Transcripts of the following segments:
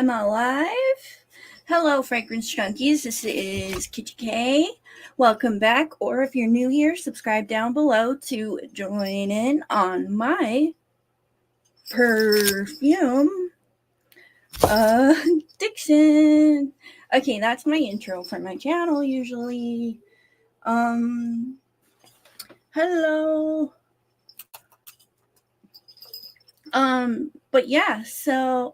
Am I live? Hello, Fragrance Junkies. This is Kitty K. Welcome back, or if you're new here, subscribe down below to join in on my perfume addiction. Okay, that's my intro for my channel usually. Hello. But yeah, so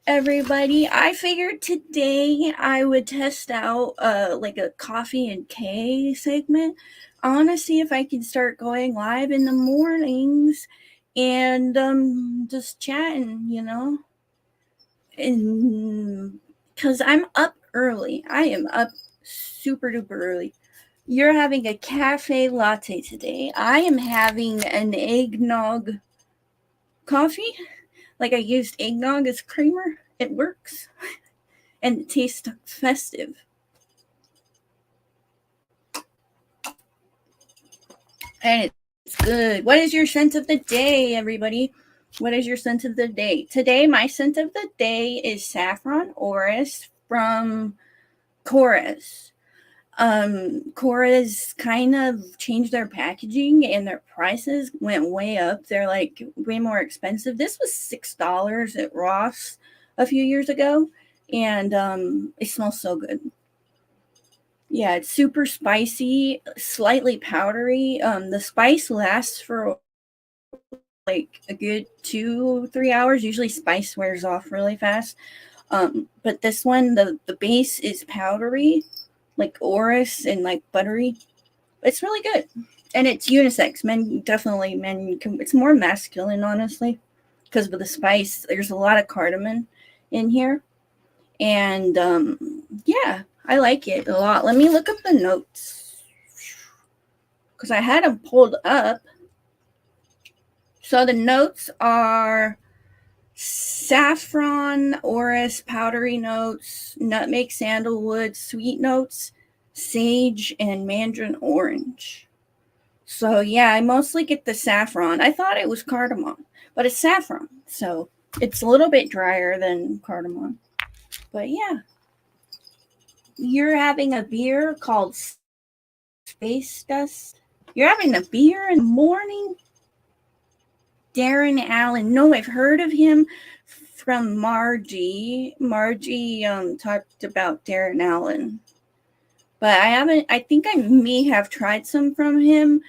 everybody, I figured today I would test out like a coffee and K segment. I want to see if I can start going live in the mornings and just chatting, and because I'm up early. I am up super duper early. You're having a cafe latte today. I am having an eggnog coffee. Like, I used eggnog as creamer. It works. And it tastes festive. And it's good. What is your scent of the day, everybody? What is your scent of the day? Today, my scent of the day is Saffron Orris from Chorus. Chorus kind of changed their packaging and their prices went way up. They're like way more expensive. This was $6 at Ross a few years ago, and it smells so good. Yeah, it's super spicy, slightly powdery. The spice lasts for like a good 2-3 hours. Usually spice wears off really fast. But this one, the base is powdery, like orris and like buttery. It's really good. And it's unisex. Men can, it's more masculine, honestly, because with the spice, there's a lot of cardamom in here. And yeah, I like it a lot. Let me look up the notes because I had them pulled up. So the notes are saffron, orris, powdery notes, nutmeg, sandalwood, sweet notes, sage, and mandarin orange. So yeah, I mostly get the saffron. I thought it was cardamom, but it's saffron. So it's a little bit drier than cardamom. But yeah. You're having a beer called Space Dust. You're having a beer in the morning? Darren Allen. No, I've heard of him from Margie. Margie talked about Darren Allen. But I think I may have tried some from him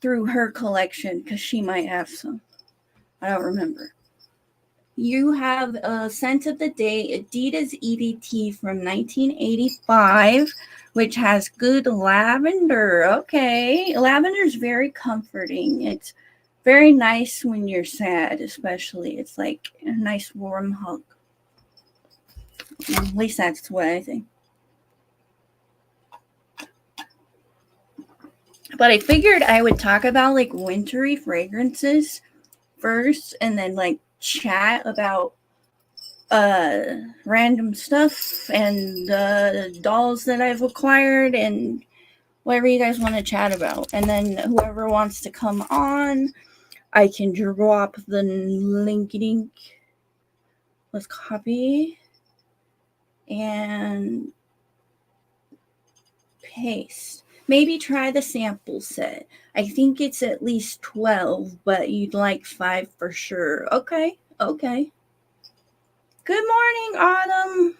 through her collection because she might have some. I don't remember. You have a scent of the day, Adidas EVT from 1985, which has good lavender. Okay. Lavender is very comforting. It's very nice when you're sad, especially. It's like a nice warm hug. At least that's what I think. But I figured I would talk about like wintry fragrances first and then like chat about random stuff and dolls that I've acquired and whatever you guys want to chat about. And then whoever wants to come on, I can drop the link. Let's copy and paste. Maybe try the sample set. I think it's at least 12, but you'd like 5 for sure. Okay. Good morning, Autumn.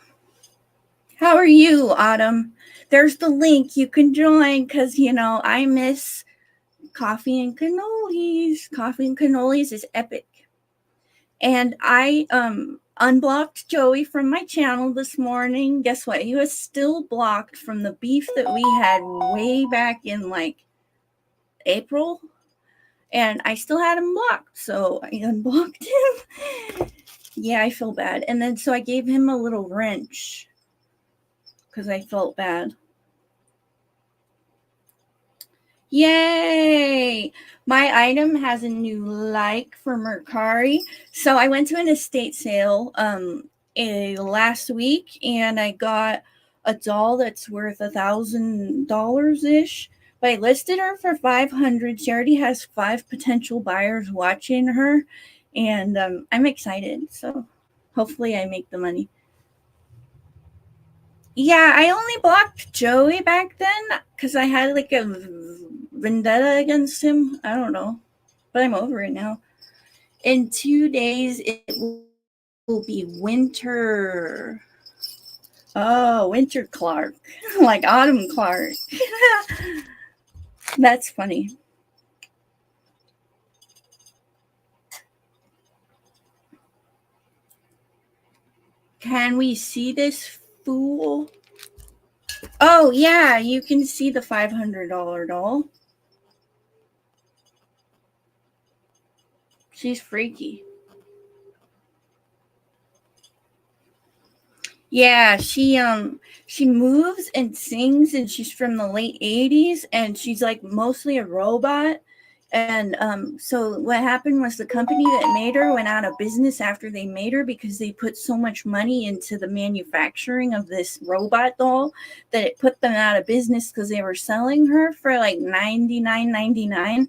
How are you, Autumn? There's the link. You can join because, I miss coffee and cannolis. Coffee and cannolis is epic. And I unblocked Joey from my channel this morning. Guess what? He was still blocked from the beef that we had way back in like April. And I still had him blocked. So I unblocked him. Yeah, I feel bad. And then so I gave him a little wrench because I felt bad. Yay! My item has a new like for Mercari. So I went to an estate sale last week and I got a doll that's worth $1,000 ish. But I listed her for $500. She already has 5 potential buyers watching her, and I'm excited. So Hopefully I make the money. Yeah, I only blocked Joey back then because I had like a vendetta against him. I don't know, but I'm over it now. In 2 days, it will be winter. Oh, Winter Clark. Like Autumn Clark. That's funny. Can we see this fool? Oh, yeah, you can see the $500 doll. She's freaky. Yeah, she moves and sings, and she's from the late 80s, and she's like mostly a robot. And so what happened was the company that made her went out of business after they made her because they put so much money into the manufacturing of this robot doll that it put them out of business because they were selling her for like $99.99,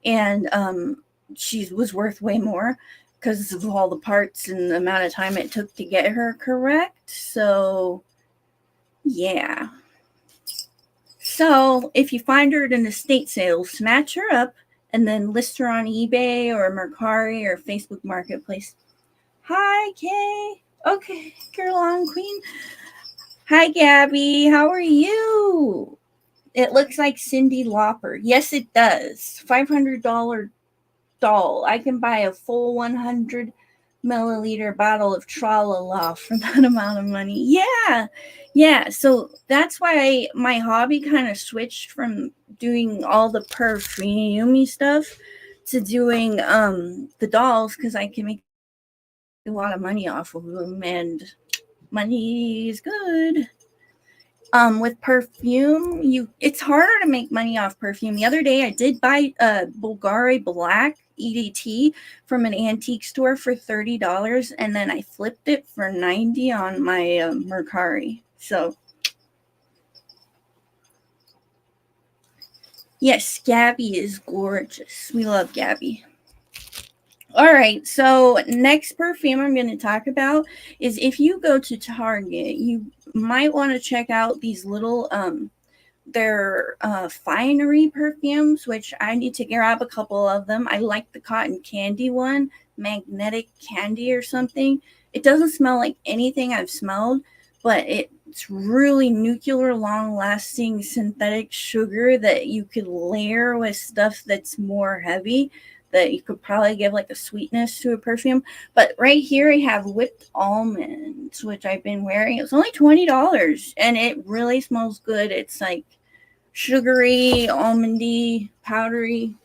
and she was worth way more because of all the parts and the amount of time it took to get her correct. So, yeah. So, if you find her at an estate sale, snatch her up and then list her on eBay or Mercari or Facebook Marketplace. Hi, Kay. Okay, girl on queen. Hi, Gabby. How are you? It looks like Cyndi Lauper. Yes, it does. $500 doll. I can buy a full 100 milliliter bottle of Tralala for that amount of money. Yeah. So that's why my hobby kind of switched from doing all the perfumey stuff to doing the dolls because I can make a lot of money off of them, and money is good. With perfume, it's harder to make money off perfume. The other day I did buy a Bulgari Black EDT from an antique store for $30, and then I flipped it for 90 on my Mercari. So yes, Gabby is gorgeous. We love Gabby. All right, so next perfume I'm going to talk about is if you go to Target, you might want to check out these little they're finery perfumes, which I need to grab a couple of them. I like the cotton candy one, magnetic candy or something. It doesn't smell like anything I've smelled, but it's really nuclear, long lasting synthetic sugar that you could layer with stuff that's more heavy, that you could probably give like a sweetness to a perfume. But right here I have whipped almonds, which I've been wearing. It's only $20 and it really smells good. It's like sugary, almondy, powdery.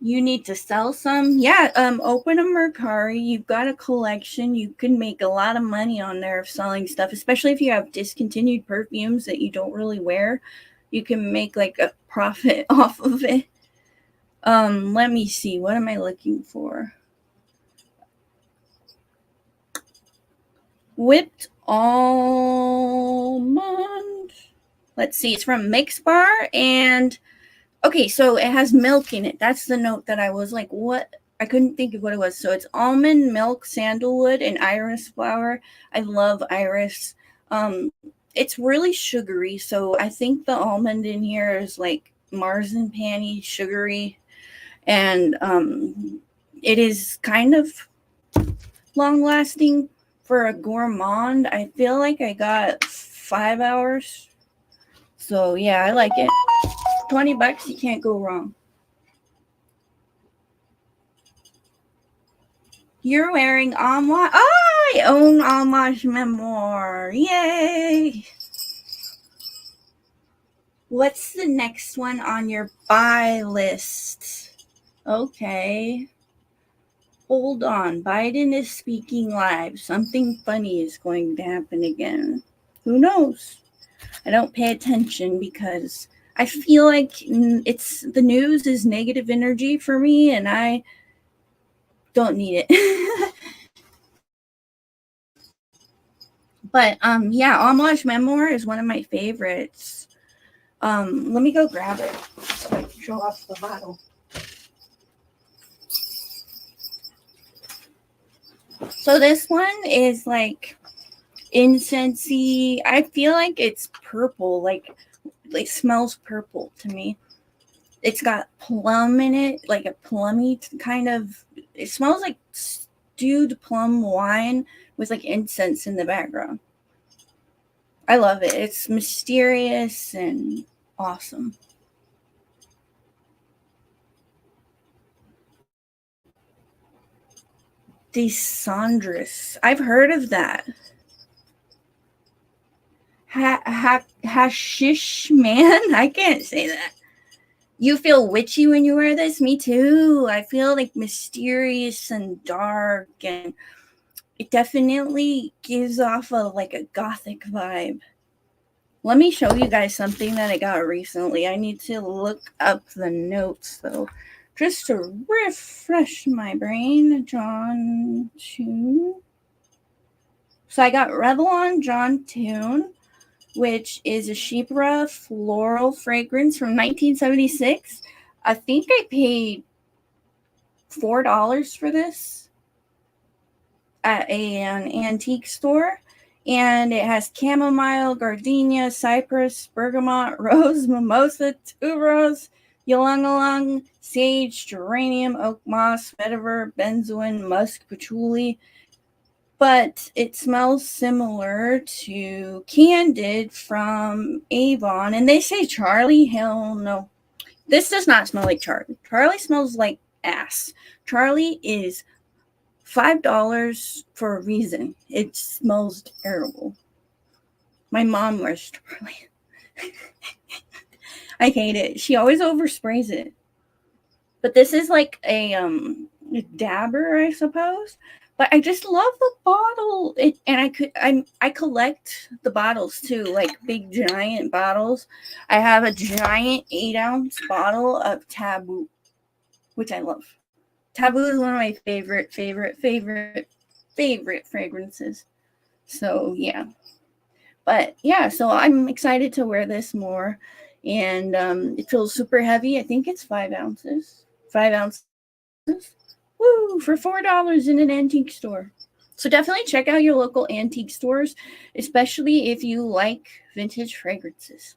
You need to sell some? Yeah, open a Mercari. You've got a collection. You can make a lot of money on there selling stuff, especially if you have discontinued perfumes that you don't really wear. You can make like a profit off of it. Let me see. What am I looking for? Whipped almond. Let's see. It's from Mix Bar, and okay, so it has milk in it. That's the note that I was like, what? I couldn't think of what it was. So it's almond milk, sandalwood, and iris flower. I love iris. It's really sugary, so I think the almond in here is like marzipan-y, sugary, and it is kind of long lasting for a gourmand. I feel like I got 5 hours. So yeah, I like it. $20, you can't go wrong. You're wearing Amouage. Oh, I own Amouage Memoir. Yay! What's the next one on your buy list? Okay. Hold on. Biden is speaking live. Something funny is going to happen again. Who knows? I don't pay attention because I feel like it's the news is negative energy for me, and I don't need it. But yeah, Amouage Memoir is one of my favorites. Let me go grab it so I can show off the bottle. So this one is like incensey. I feel like it's purple, like it smells purple to me. It's got plum in it, like a plummy kind of. It smells like stewed plum wine with like incense in the background. I love it. It's mysterious and awesome. Desandrus. I've heard of that. Hashish man? I can't say that. You feel witchy when you wear this? Me too. I feel like mysterious and dark, and it definitely gives off a gothic vibe. Let me show you guys something that I got recently. I need to look up the notes though, just to refresh my brain. John Tune. So I got Revlon John Tune, which is a Chypre floral fragrance from 1976. I think I paid $4 for this at an antique store. And it has chamomile, gardenia, cypress, bergamot, rose, mimosa, tuberose, ylang ylang, sage, geranium, oak moss, vetiver, benzoin, musk, patchouli. But it smells similar to Candid from Avon. And they say Charlie. Hell no. This does not smell like Charlie. Charlie smells like ass. Charlie is $5 for a reason. It smells terrible. My mom wears Charlie. I hate it. She always oversprays it. But this is like a dabber, I suppose. But I just love the bottle. I collect the bottles too, like big giant bottles. I have a giant 8-ounce bottle of Taboo, which I love. Taboo is one of my favorite fragrances. So yeah. But yeah, so I'm excited to wear this more. And it feels super heavy. I think it's 5 ounces. 5 ounces. Woo! For $4 in an antique store. So definitely check out your local antique stores, especially if you like vintage fragrances.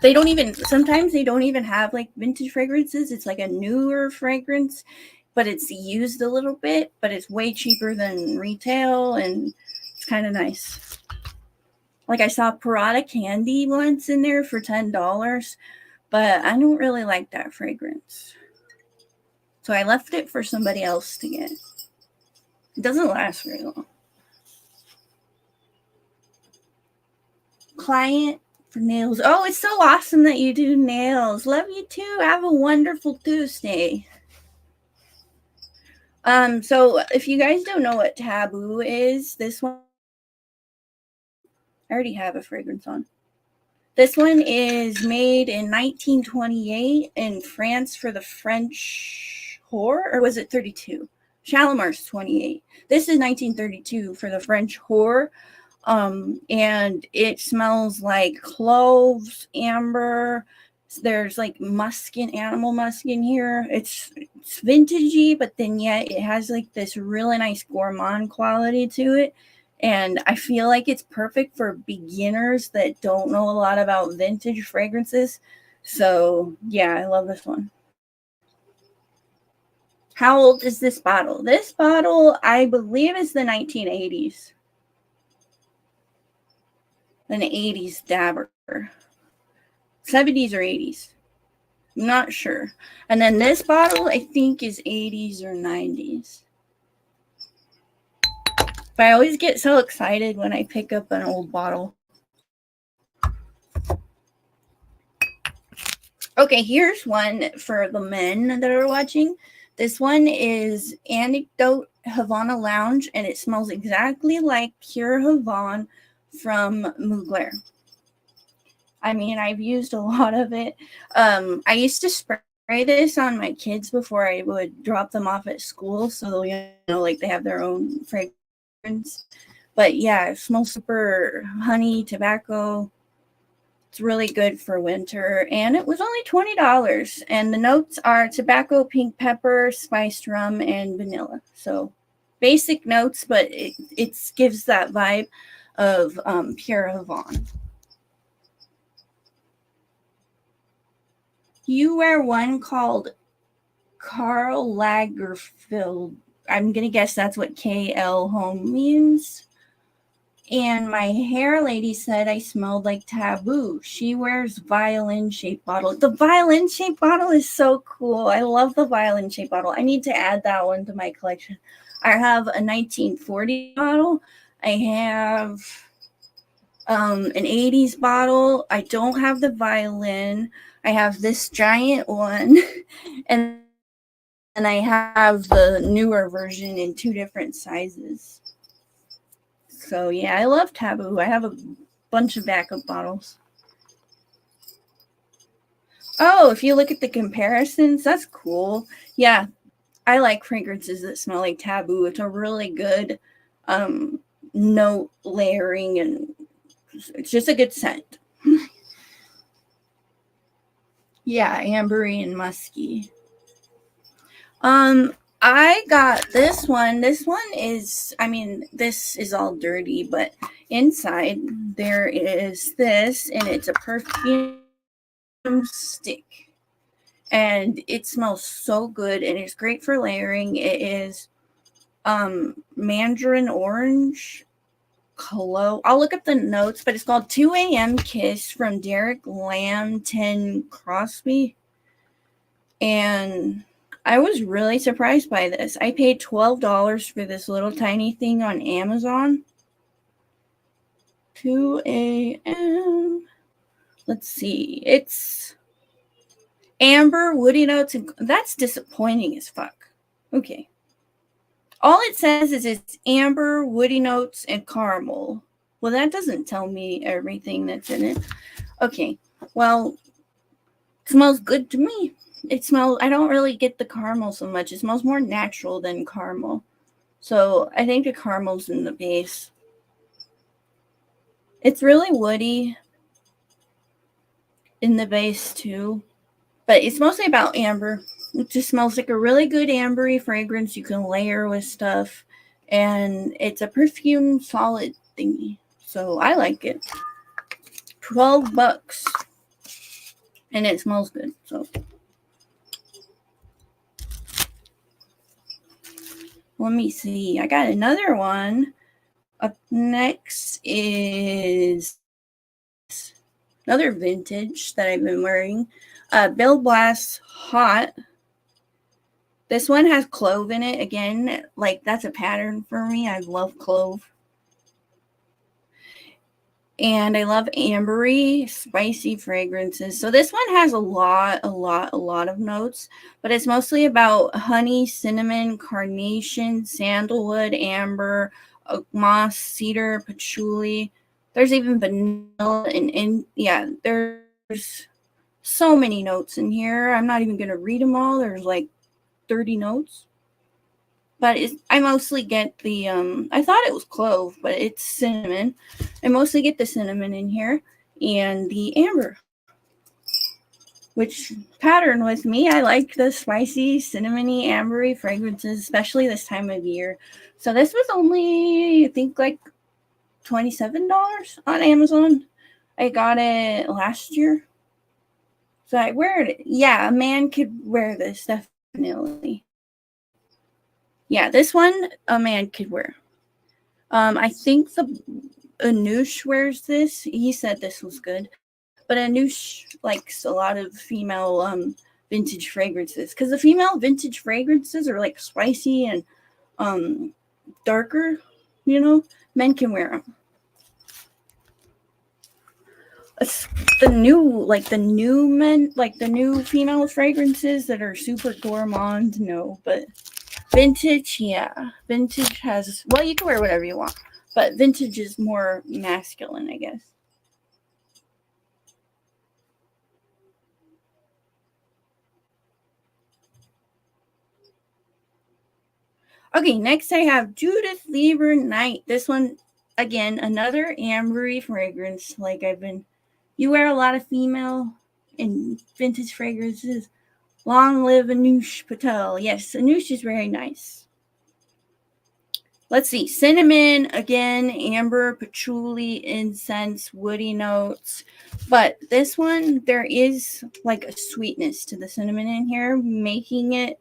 Sometimes they don't even have like vintage fragrances. It's like a newer fragrance, but it's used a little bit, but it's way cheaper than retail, and it's kind of nice. Like I saw Parada Candy once in there for $10, but I don't really like that fragrance. So I left it for somebody else to get. It doesn't last very long. Client for nails. Oh, it's so awesome that you do nails. Love you too. Have a wonderful Tuesday. So if you guys don't know what Taboo is, this one I already have a fragrance on. This one is made in 1928 in France for the French whore, or was it 32? Chalamar's 28. This is 1932 for the French whore. And it smells like cloves, amber. There's like animal musk in here. It's vintagey, but then yet it has like this really nice gourmand quality to it. And I feel like it's perfect for beginners that don't know a lot about vintage fragrances. So yeah, I love this one. How old is this bottle? This bottle, I believe, is the 1980s. An 80s dabber. 70s or 80s. I'm not sure. And then this bottle, I think, is 80s or 90s. But I always get so excited when I pick up an old bottle. Okay, here's one for the men that are watching. This one is Anecdote Havana Lounge, and it smells exactly like pure Havana from Mugler. I mean, I've used a lot of it. I used to spray this on my kids before I would drop them off at school, so like they have their own fragrance. But yeah, it smells super honey, tobacco. It's really good for winter, and it was only $20. And the notes are tobacco, pink pepper, spiced rum, and vanilla. So basic notes, but it gives that vibe of pure Havana. You wear one called Karl Lagerfeld. I'm gonna guess that's what KL home means. And my hair lady said I smelled like Taboo. She wears violin shaped bottle. The violin shaped bottle is so cool. I love the violin shaped bottle. I need to add that one to my collection. I have a 1940 bottle. I have an 80s bottle. I don't have the violin. I have this giant one. and I have the newer version in 2 different sizes. So yeah, I love Taboo. I have a bunch of backup bottles. Oh, if you look at the comparisons, that's cool. Yeah, I like fragrances that smell like Taboo. It's a really good note layering, and it's just a good scent. Yeah, ambery and musky. I got this one. This one is, I mean, this is all dirty, but inside there is this, and it's a perfume stick. And it smells so good, and it's great for layering. It is mandarin orange cologne. I'll look up the notes, but it's called 2 a.m. Kiss from Derek Lamb 10 Crosby. And I was really surprised by this. I paid $12 for this little tiny thing on Amazon. 2 a.m. Let's see. It's amber, woody notes, and that's disappointing as fuck. Okay. All it says is it's amber, woody notes, and caramel. Well, that doesn't tell me everything that's in it. Okay. Well, it smells good to me. I don't really get the caramel so much. It smells more natural than caramel. So I think the caramel's in the base. It's really woody in the base too. But it's mostly about amber. It just smells like a really good ambery fragrance you can layer with stuff. And it's a perfume solid thingy. So I like it. $12. And it smells good. So let me see. I got another one. Up next is another vintage that I've been wearing. Bill Blass Hot. This one has clove in it. Again, like that's a pattern for me. I love clove. And I love ambery, spicy fragrances. So this one has a lot of notes, but it's mostly about honey, cinnamon, carnation, sandalwood, amber, oak moss, cedar, patchouli. There's even vanilla and yeah, there's so many notes in here. I'm not even going to read them all. There's like 30 notes. But I mostly get the, I thought it was clove, but it's cinnamon. I mostly get the cinnamon in here and the amber, which pattern with me. I like the spicy, cinnamony, ambery fragrances, especially this time of year. So this was only, I think, like $27 on Amazon. I got it last year. So I wear it. Yeah, a man could wear this, definitely. Yeah, this one a man could wear. I think the Anush wears this. He said this was good. But Anush likes a lot of female vintage fragrances. Because the female vintage fragrances are like spicy and darker, you know? Men can wear them. It's the new female fragrances that are super gourmand, no, but vintage, yeah. Vintage has, well, you can wear whatever you want, but vintage is more masculine, I guess. Okay, next I have Judith Lieber Night. This one, again, another ambery fragrance, like I've been You wear a lot of female and vintage fragrances. Long live Anush Patel. Yes, Anush is very nice. Let's see. Cinnamon, again, amber, patchouli, incense, woody notes. But this one, there is like a sweetness to the cinnamon in here, making it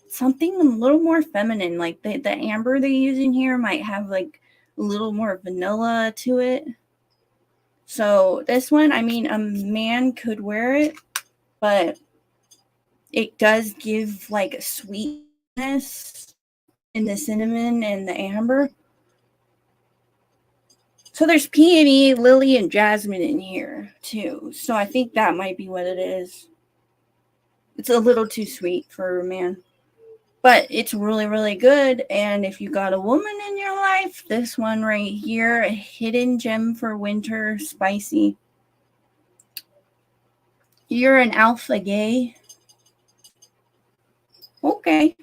something a little more feminine. Like the amber they use in here might have like a little more vanilla to it. So this one, I mean, a man could wear it, but it does give like a sweetness in the cinnamon and the amber. So there's peony, lily, and jasmine in here too. So I think that might be what it is. It's a little too sweet for a man. But it's really, really good. And if you got a woman in your life, this one right here, a hidden gem for winter, spicy. You're an alpha gay. Okay.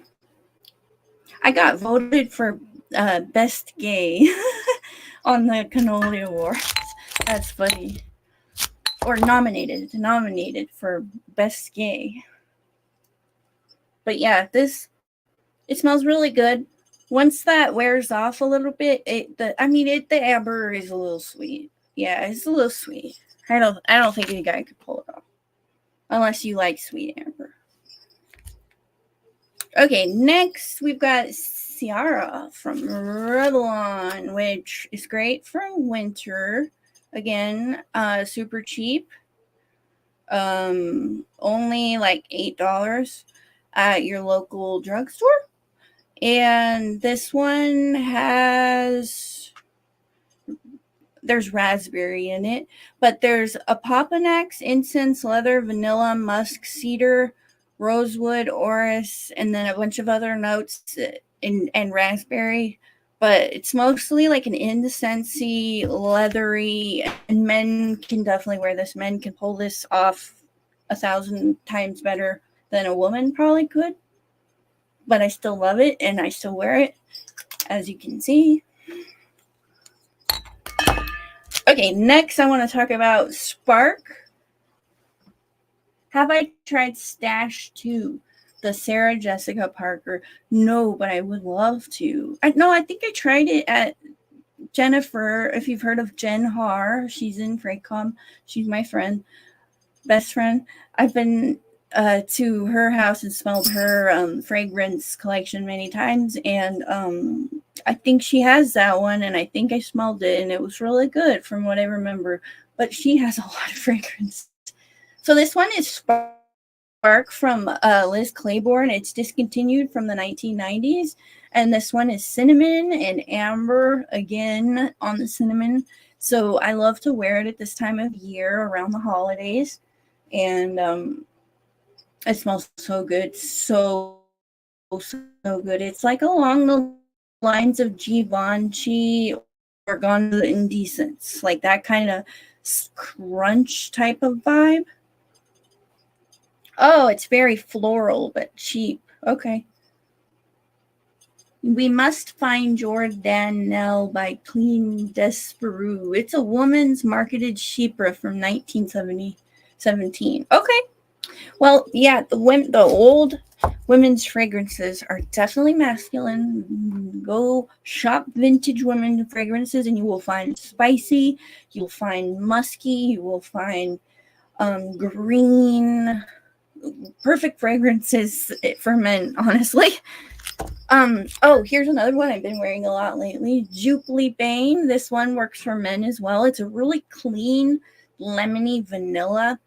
I got voted for best gay on the Cannoli Awards. That's funny. Or nominated for best gay. But yeah, it smells really good. Once that wears off a little bit, the amber is a little sweet. Yeah, it's a little sweet. I don't think any guy could pull it off. Unless you like sweet amber. Okay, next we've got Ciara from Revlon, which is great for winter. Again, super cheap. Only like $8 at your local drugstore. And this one there's raspberry in it, but there's a Papanax, incense, leather, vanilla, musk, cedar, rosewood, orris, and then a bunch of other notes and raspberry. But it's mostly like an incensey, leathery, and men can definitely wear this. Men can pull this off 1,000 times better than a woman probably could. But I still love it, and I still wear it, as you can see. Okay, next I want to talk about Spark. Have I tried Stash 2? The Sarah Jessica Parker? No, but I would love to. I think I tried it at Jennifer. If you've heard of Jen Har, she's in Fraycom. She's my friend, best friend. I've been to her house and smelled her fragrance collection many times, and I think she has that one, and I think I smelled it, and it was really good from what I remember. But she has a lot of fragrance. So this one is Spark from Liz Claiborne. It's discontinued from the 1990s, and this one is cinnamon and amber, again on the cinnamon. So I love to wear it at this time of year around the holidays, and it smells so good, so good. It's like along the lines of Givenchy or Gonzo Indecence, like that kind of crunch type of vibe. Oh, it's very floral but cheap. Okay. We Must Find Jordanelle by Clean Despereau. It's a woman's marketed Chypre from 1917. Okay. Well, yeah, the old women's fragrances are definitely masculine. Go shop vintage women fragrances and you will find spicy, you'll find musky, you will find green, perfect fragrances for men, honestly. Here's another one I've been wearing a lot lately. Jubilee Bane. This one works for men as well. It's a really clean, lemony vanilla.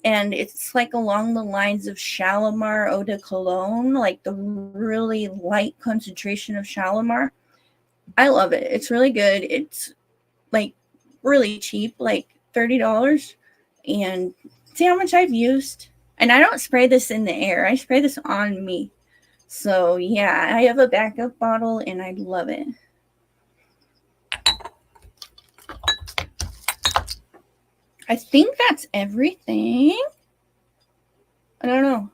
And it's like along the lines of Shalimar Eau de Cologne, like the really light concentration of Shalimar. I love it. It's really good. It's like really cheap, like $30. And see how much I've used. And I don't spray this in the air. I spray this on me. So yeah, I have a backup bottle and I love it. I think that's everything. I don't know.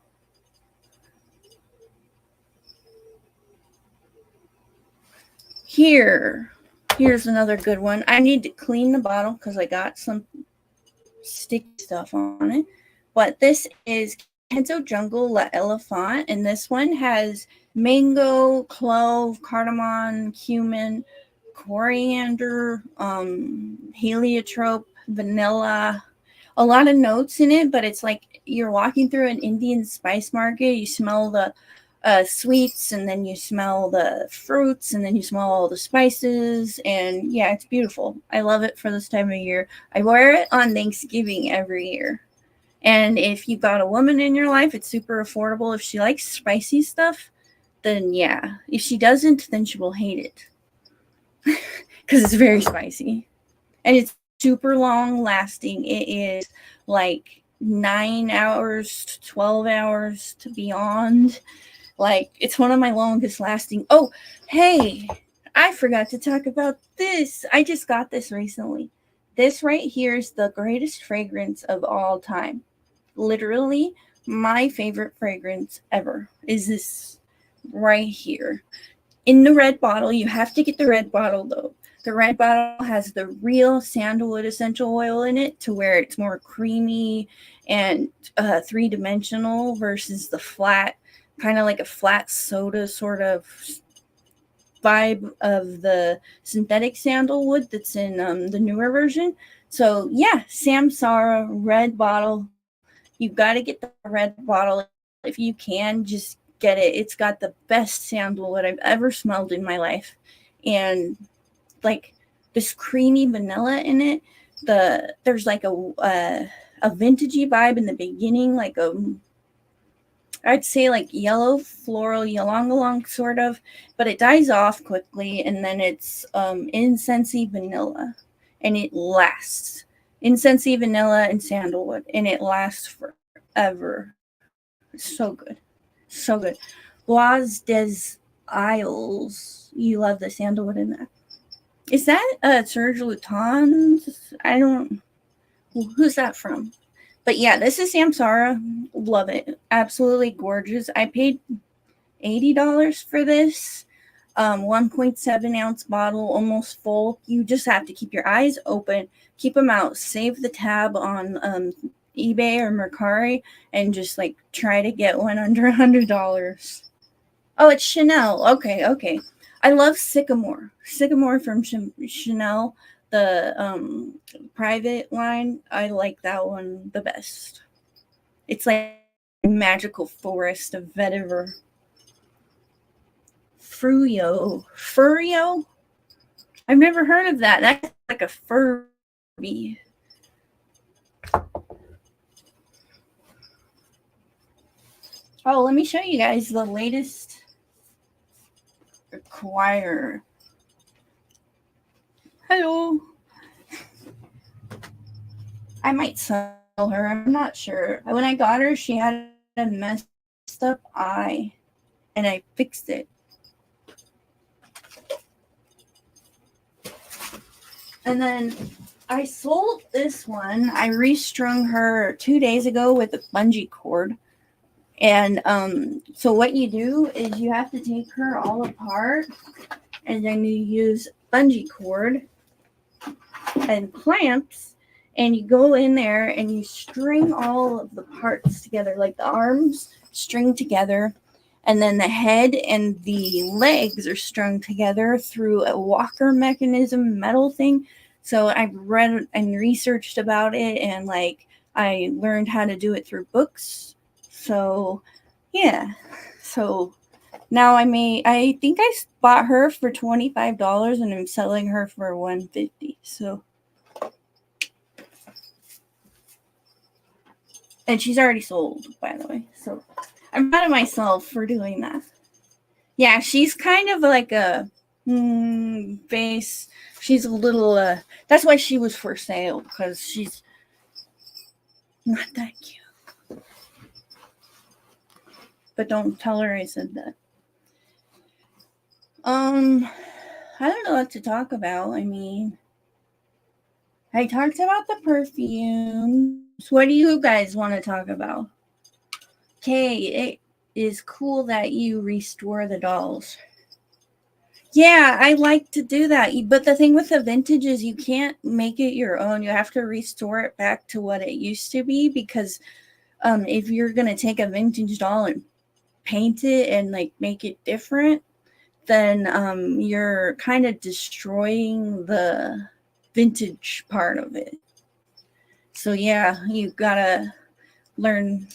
Here's another good one. I need to clean the bottle because I got some sticky stuff on it. But this is Kenzo Jungle La Elephant, and this one has mango, clove, cardamom, cumin, coriander, heliotrope, vanilla, a lot of notes in it, but it's like you're walking through an Indian spice market. You smell the sweets, and then you smell the fruits, and then you smell all the spices. And yeah, it's beautiful. I love it for this time of year. I wear it on Thanksgiving every year. And if you've got a woman in your life, it's super affordable. If she likes spicy stuff, then yeah. If she doesn't, then she will hate it because it's very spicy. And it's super long lasting. It is like 9 hours to 12 hours to beyond. Like, it's one of my longest lasting. Oh, hey, I forgot to talk about this. I just got this recently. This right here is the greatest fragrance of all time. Literally, my favorite fragrance ever is this right here. In the red bottle, you have to get the red bottle though. The red bottle has the real sandalwood essential oil in it to where it's more creamy and three-dimensional versus the flat, kind of like a flat soda sort of vibe of the synthetic sandalwood that's in the newer version. So yeah, Samsara red bottle. You've got to get the red bottle if you can. Just get it. It's got the best sandalwood I've ever smelled in my life, and like this creamy vanilla in it. There's like a vintagey vibe in the beginning, like I'd say like yellow floral yolong along sort of, but it dies off quickly, and then it's incensey vanilla, and it lasts. Incensey vanilla and sandalwood, and it lasts forever. It's so good, so good. Bois des Isles. You love the sandalwood in that. Is that Serge Lutens? I don't. Who's that from? But yeah, this is Samsara. Love it. Absolutely gorgeous. I paid $80 for this. 1.7 ounce bottle, almost full. You just have to keep your eyes open, keep them out, save the tab on eBay or Mercari, and just like try to get one under $100. Oh, it's Chanel. Okay. I love Sycamore. Sycamore from Chanel, the private line. I like that one the best. It's like a magical forest of vetiver. Furio? I've never heard of that. That's like a Furby. Oh, let me show you guys the latest choir. Hello. I might sell her. I'm not sure. When I got her, she had a messed up eye, and I fixed it. And then I sold this one. I restrung her 2 days ago with a bungee cord. And so what you do is you have to take her all apart, and then you use bungee cord and clamps, and you go in there and you string all of the parts together, like the arms string together, and then the head and the legs are strung together through a walker mechanism metal thing. So I've read and researched about it, and like I learned how to do it through books. So yeah, so now I think I bought her for $25 and I'm selling her for $150. So, and she's already sold, by the way. So I'm proud of myself for doing that. Yeah, she's kind of like a face. She's a little. That's why she was for sale, because she's not that cute. But don't tell her I said that. I don't know what to talk about. I mean, I talked about the perfumes. What do you guys want to talk about? Okay, it is cool that you restore the dolls. Yeah, I like to do that. But the thing with the vintage is you can't make it your own. You have to restore it back to what it used to be because if you're going to take a vintage doll and paint it and like make it different, then you're kind of destroying the vintage part of it. So yeah, you gotta learn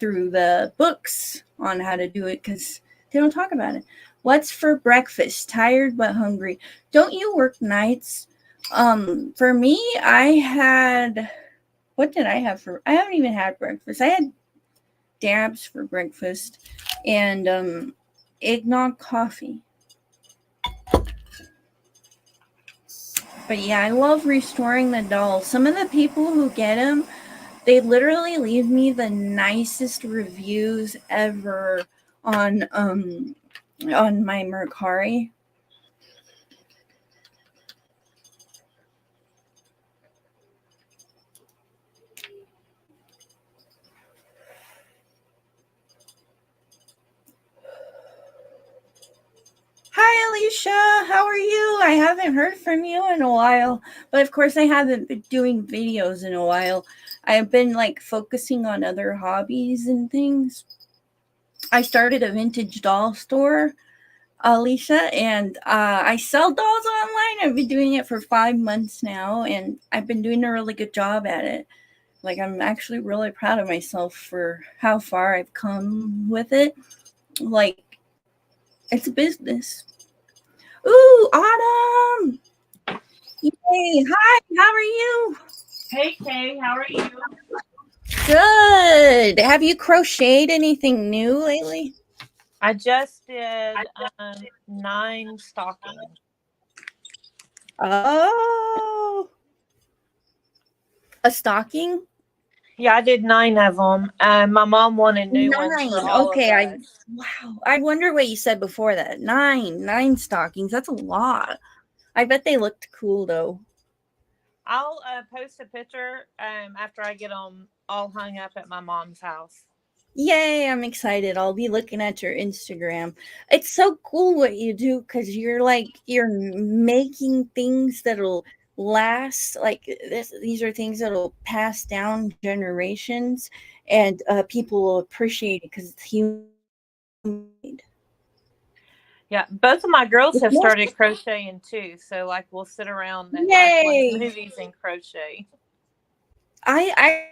through the books on how to do it because they don't talk about it. What's for breakfast? Tired but hungry. Don't you work nights? For me, I had what did I have for? I haven't even had breakfast. I had dabs for breakfast and eggnog coffee. But yeah, I love restoring the dolls. Some of the people who get them, they literally leave me the nicest reviews ever on my Mercari. Hi Alicia, how are you? I haven't heard from you in a while, but of course I haven't been doing videos in a while. I've been like focusing on other hobbies and things. I started a vintage doll store, Alicia, and I sell dolls online. I've been doing it for 5 months now, and I've been doing a really good job at it. Like, I'm actually really proud of myself for how far I've come with it. Like, it's a business. Ooh, Autumn! Yay! Hi, how are you? Hey Kay, how are you? Good. Have you crocheted anything new lately? I just did 9 stockings. Oh, a stocking? Yeah, I did 9 of them. My mom wanted new ones for 9. all of Okay, us. wow. I wonder what you said before that. Nine stockings. That's a lot. I bet they looked cool though. I'll post a picture after I get them all hung up at my mom's house. Yay, I'm excited. I'll be looking at your Instagram. It's so cool what you do because you're making things that'll last. Like these are things that'll pass down generations, and people will appreciate it because it's human. Yeah, both of my girls have started crocheting too. So like we'll sit around and like watch Yay! movies and crochet. I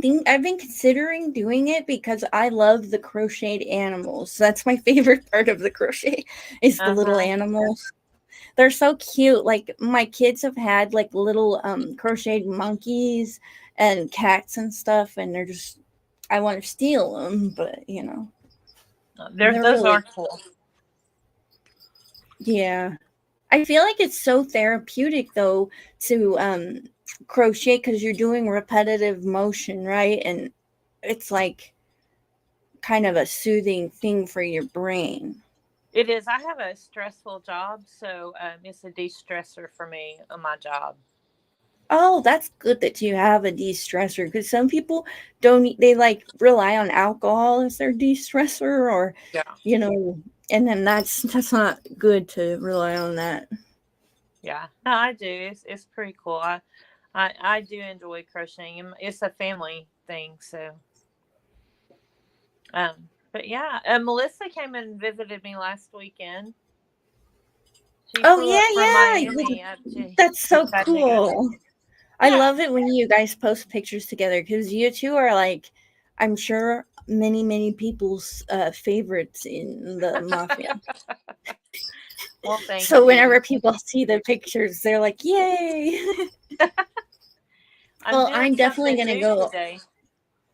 think I've been considering doing it because I love the crocheted animals. That's my favorite part of the crochet is the little Uh-huh. animals. They're so cute. Like my kids have had like little crocheted monkeys and cats and stuff, and they're just I want to steal them, but they're Those are really cool. yeah. I feel like it's so therapeutic though to crochet because you're doing repetitive motion, right? And it's like kind of a soothing thing for your brain. It is. I have a stressful job, so it's a de-stressor for me on my job. Oh, that's good that you have a de-stressor because some people don't they like rely on alcohol as their de-stressor or Yeah. you know and then that's not good to rely on that. Yeah, no, I do. It's pretty cool. I do enjoy crocheting. It's a family thing, so But yeah, Melissa came and visited me last weekend. She Oh flew up from yeah, Miami up that's to so Chattanooga. cool. I Yeah, love it when you guys post pictures together because you two are like, I'm sure many people's favorites in the mafia. well, thank So you. whenever people see the pictures, they're like, "Yay!" I'm Well, doing I'm definitely something gonna new go. today,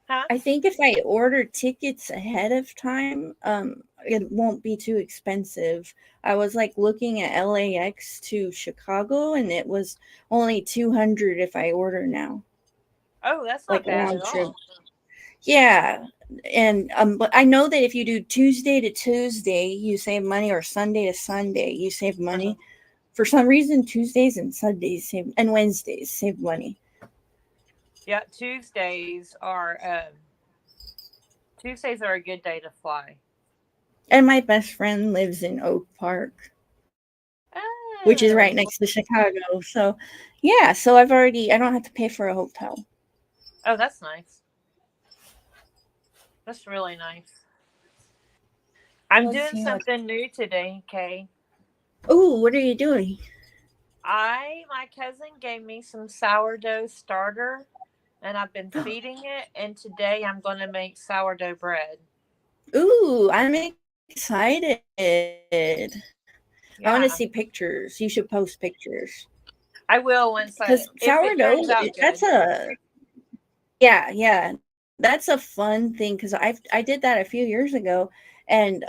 huh? I think if I order tickets ahead of time, it won't be too expensive. I was like looking at LAX to Chicago, and it was only 200 if I order now, Oh, that's not like bad round at trip. all. Yeah, and but I know that if you do Tuesday to Tuesday, you save money, or Sunday to Sunday, you save Mhm. money. For some reason, Tuesdays and Sundays save, and Wednesdays save money. Yeah, Tuesdays are a good day to fly. And my best friend lives in Oak Park. which is right Nice. next to Chicago. So, yeah, so I don't have to pay for a hotel. Oh, that's nice. That's really nice. I'm Let's doing see what. something new today, Kay. Oh, what are you doing? My cousin gave me some sourdough starter, and I've been feeding it. And today I'm going to make sourdough bread. Ooh, I'm excited. I want to Yeah, see pictures. You should post pictures. I will once Because if it sourdough, turns out that's good. yeah, that's a fun thing. Because I did that a few years ago, and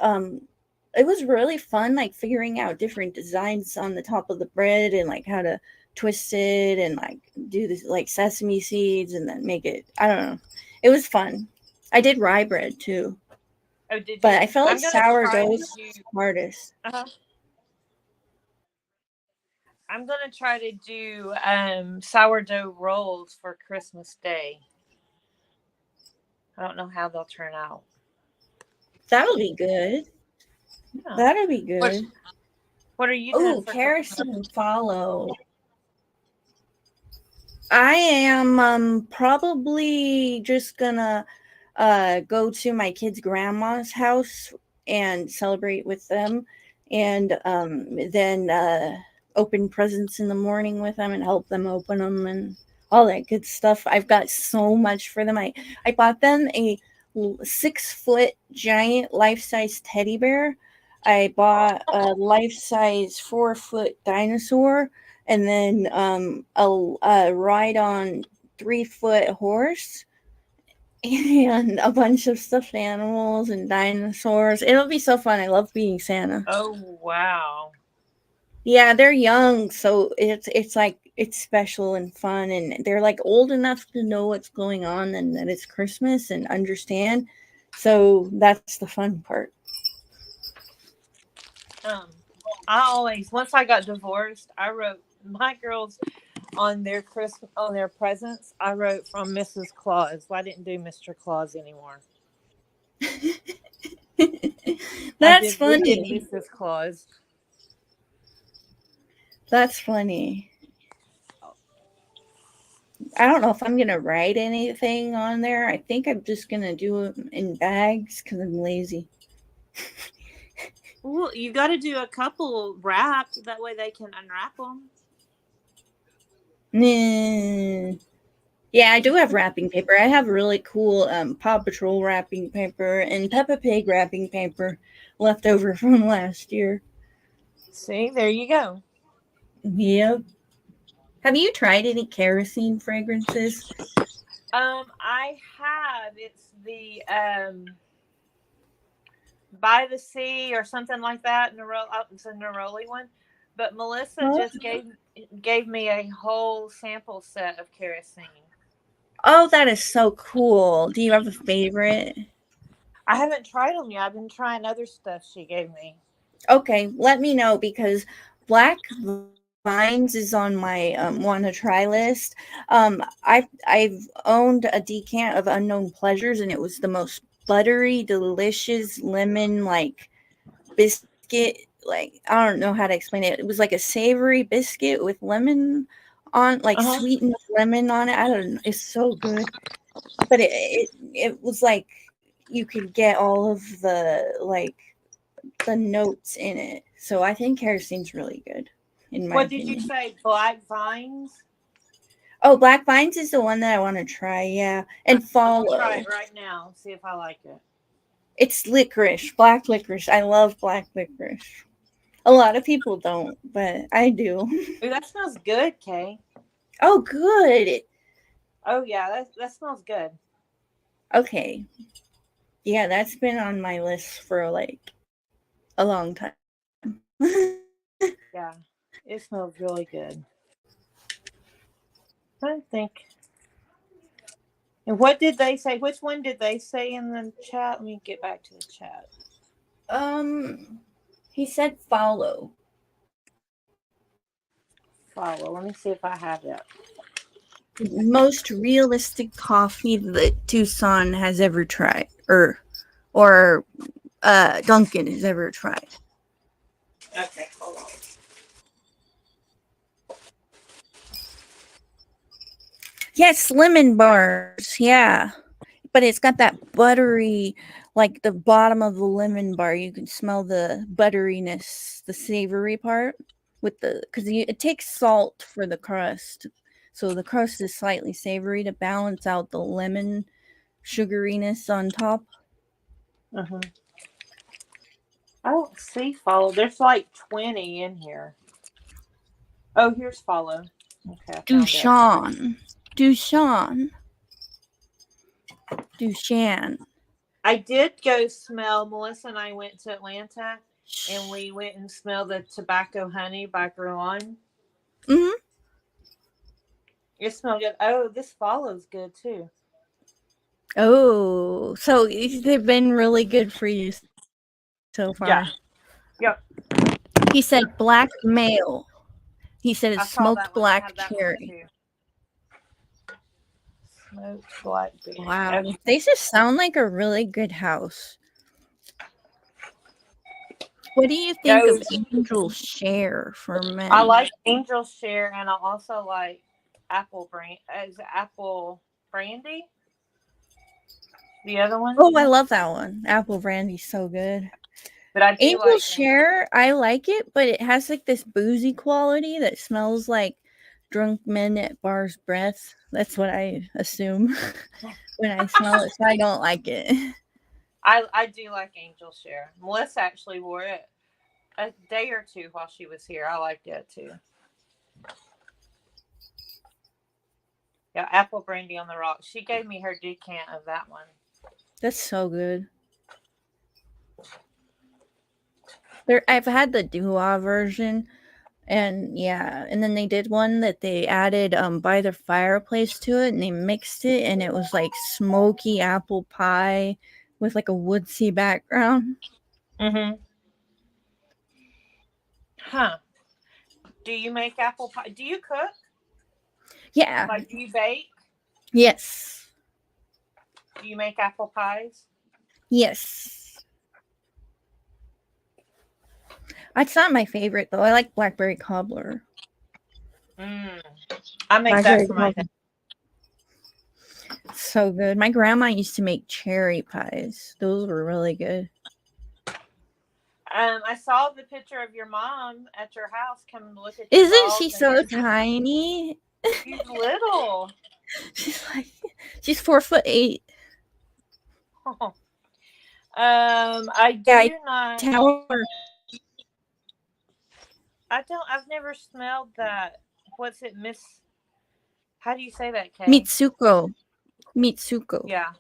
it was really fun, like figuring out different designs on the top of the bread and like how to twist it and like do this like sesame seeds and then make it. I don't know. It was fun. I did rye bread too, Oh, did but you? I felt like I'm gonna try to sourdough's do. hardest. Uh, I'm gonna try to do sourdough rolls for Christmas Day. I don't know how they'll turn out. That'll be good. Yeah. That'll be What good. What are you doing Oh, for Christmas? kerosene follow. I am probably just gonna go to my kids' grandma's house and celebrate with them, and then open presents in the morning with them and help them open them and all that good stuff. I've got so much for them. I bought them a 6-foot giant life-size teddy bear. I bought a life-size 4-foot dinosaur, and then a ride on 3-foot horse and a bunch of stuffed animals and dinosaurs. It'll be so fun. I love being Santa. Oh wow. Yeah, they're young, so it's like it's special and fun, and they're like old enough to know what's going on and that it's Christmas and understand. So that's the fun part. I always once I got divorced, I wrote my girls on their Christmas on their presents. I wrote from Mrs. Claus. Well, I didn't do Mr. Claus anymore. That's We did funny. Mrs. Claus. That's funny. I don't know if I'm gonna write anything on there. I think I'm just gonna do them in bags because I'm lazy. Well, you got to do a couple wrapped. That way they can unwrap them. Nah. Yeah, I do have wrapping paper. I have really cool Paw Patrol wrapping paper and Peppa Pig wrapping paper left over from last year. See, there you go. Yep. Have you tried any kerosene fragrances? I have. It's the By the Sea or something like that. It's a Neroli one. But Melissa Oh, just gave me a whole sample set of kerosene. oh, that is so cool. Do you have a favorite? I haven't tried them yet. I've been trying other stuff she gave me. Okay, let me know because Black Vines is on my want to try list. I've owned a decant of Unknown Pleasures and it was the most buttery, delicious lemon like biscuit. Like I don't know how to explain it. It was like a savory biscuit with lemon on, like Uh huh. sweetened lemon on it. I don't know. It's so good, but it was like you could get all of the notes in it. So I think kerosene's really good, in my What did you opinion. say? Black Vines? Oh, Black Vines is the one that I want to try, yeah. And I'm going to try follow. it right now. See if I like it. It's licorice, black licorice. I love black licorice. A lot of people don't, but I do. Ooh, that smells good, Kay. Oh, good. Oh, yeah. That smells good. Okay. Yeah, that's been on my list for like a long time. Yeah. It smells really good. I think. And what did they say? Which one did they say in the chat? Let me get back to the chat. He said follow. Follow. Let me see if I have that. Most realistic coffee that Tucson has ever tried, or Duncan has ever tried. Okay, hold on. Yes, lemon bars. Yeah. But it's got that buttery, like the bottom of the lemon bar. You can smell the butteriness, the savory part with the, because it takes salt for the crust. So the crust is slightly savory to balance out the lemon sugariness on top. Uh-huh. I don't see follow. There's like 20 in here. Oh, here's follow. Okay, I found it. Dushan. Dushan. Dushan. I did go smell. Melissa and I went to Atlanta, and we went and smelled the tobacco honey by Guerlain. Hmm. It smelled good. Oh, this follows good too. Oh, so they've been really good for you so far. Yeah. Yep. He said black male. He said I it's saw that smoked one. I black have that one cherry. too. Smoked blackberry. Wow. Okay. They just sound like a really good house. What do you think of Those- Angel Share for men? I like Angel Share, and I also like Apple Brand. Is it Apple Brandy? The other one. Oh, I love that one. Apple Brandy's so good. But I do Angel like Share, I like it, but it has like this boozy quality that smells like drunk men at bars' breath. That's what I assume when I smell it, so I don't like it. I do like Angel Share. Melissa actually wore it a day or two while she was here. I liked it too. Yeah, Apple Brandy on the Rocks. She gave me her decant of that one. That's so good. I've had the Dua version, and yeah, and then they did one that they added by the fireplace to it, and they mixed it, and it was like smoky apple pie with like a woodsy background. Mm-hmm. Huh. Do you make apple pie? Do you cook? Yeah. Like, do you bake? Yes. Do you make apple pies? Yes. It's not my favorite though. I like blackberry cobbler. I make that for my dad. So good. My grandma used to make cherry pies. Those were really good. I saw the picture of your mom at your house. Come look at. Isn't she so tiny? She's little. She's 4'8". Oh. I do not. Tower. I've never smelled that. What's it, Miss? How do you say that, Kay? Mitsuko. Yeah.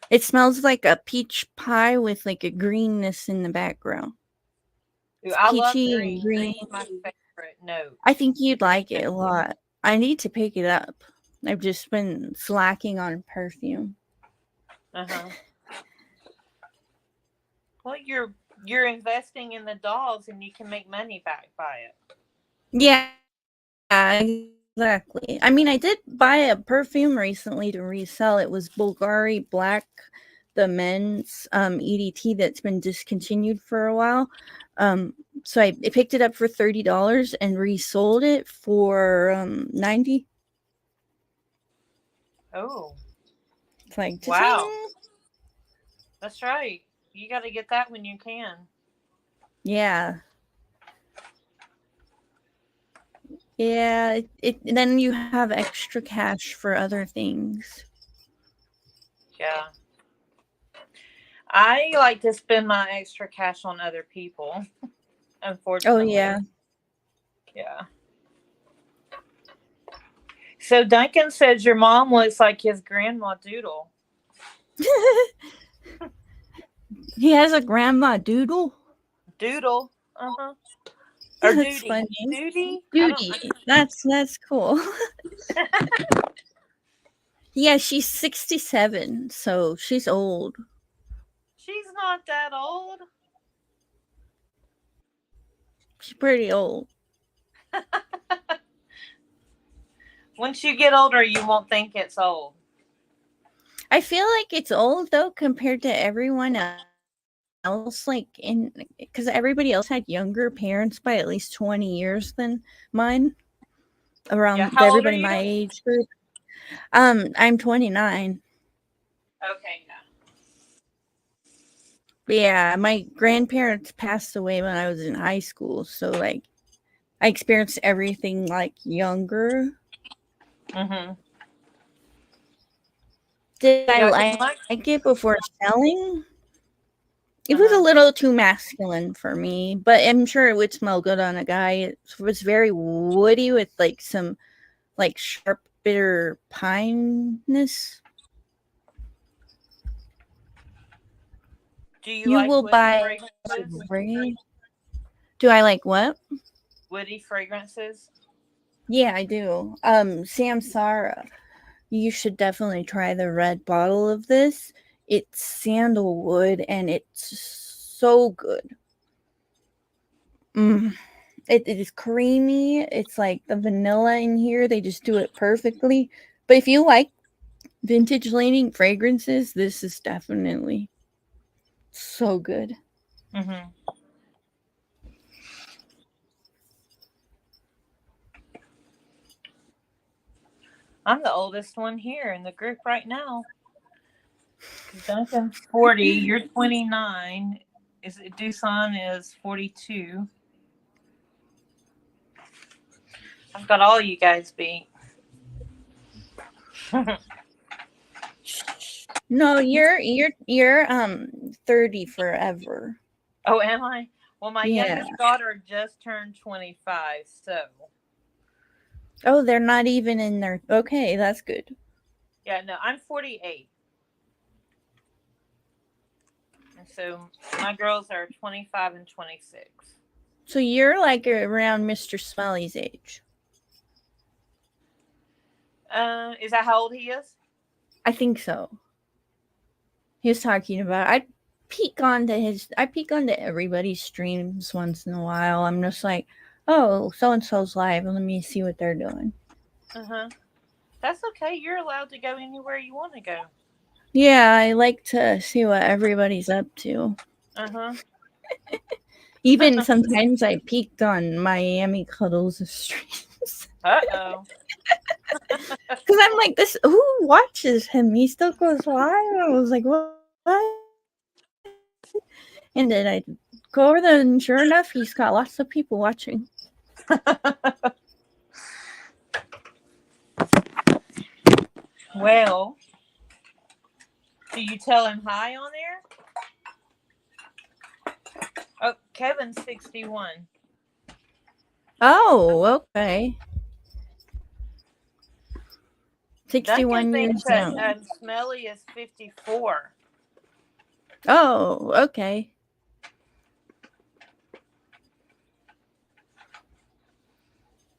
It smells like a peach pie with like a greenness in the background. Ooh, I love peachy green. Green is my favorite note. I think you'd like it a lot. I need to pick it up. I've just been slacking on perfume. Uh-huh. Well, you're investing in the dolls, and you can make money back by it. Yeah, exactly. I mean, I did buy a perfume recently to resell. It was Bulgari Black, the men's EDT that's been discontinued for a while. So I picked it up for $30 and resold it for $90. Oh, it's like wow! That's right. You got to get that when you can. Yeah. Yeah, then you have extra cash for other things. Yeah. I like to spend my extra cash on other people. Unfortunately. Oh yeah. Yeah. So Duncan says your mom looks like his grandma Doodle. He has a grandma Doodle. Doodle. Uh-huh. Or That's Doody. funny. Doody. That's cool. Yeah, she's 67, so she's old. She's not that old. She's pretty old. Once you get older, you won't think it's old. I feel like it's old though compared to everyone else, like because everybody else had younger parents by at least 20 years than mine. Around everybody my age group. I'm 29. Okay, yeah. Yeah, my grandparents passed away when I was in high school, so like I experienced everything like younger. Mm-hmm. Did I Yeah, because like it before selling? It was a uh-huh. little too masculine for me, but I'm sure it would smell good on a guy. It was very woody with like some like sharp bitter pineness. Do you You like will woody buy fragrances? great. Do I like what? Woody fragrances? Yeah, I do. Samsara. You should definitely try the red bottle of this. It's sandalwood and it's so good. Mm. It is creamy. It's like the vanilla in here. They just do it perfectly. But if you like vintage leaning fragrances, this is definitely so good. Mm-hmm. I'm the oldest one here in the group right now. Duncan's 40. You're 29. Is it Dusan is 42. I've got all you guys beat. No, you're 30 forever. Oh, am I? Well, my Yeah. youngest daughter just turned 25, so Oh, they're not even in their okay, that's good. yeah, no, I'm 48. And so my girls are 25 and 26. So you're like around Mr. Smelly's age. Is that how old he is? I think so. He was talking about I peek onto everybody's streams once in a while. I'm just like, oh, so and so's live. Let me see what they're doing. Uh-huh. That's okay. You're allowed to go anywhere you want to go. Yeah, I like to see what everybody's up to. Uh-huh. Even sometimes I peeked on Miami Cuddles streams. Uh-oh. Because I'm like, this who watches him? He still goes live. I was like, what? And then I go over there, and sure enough, he's got lots of people watching. Well, do you tell him hi on there? Oh, Kevin's 61. Oh, okay. Duncan 61 thinks years that young. Smelly is 54. Oh, okay.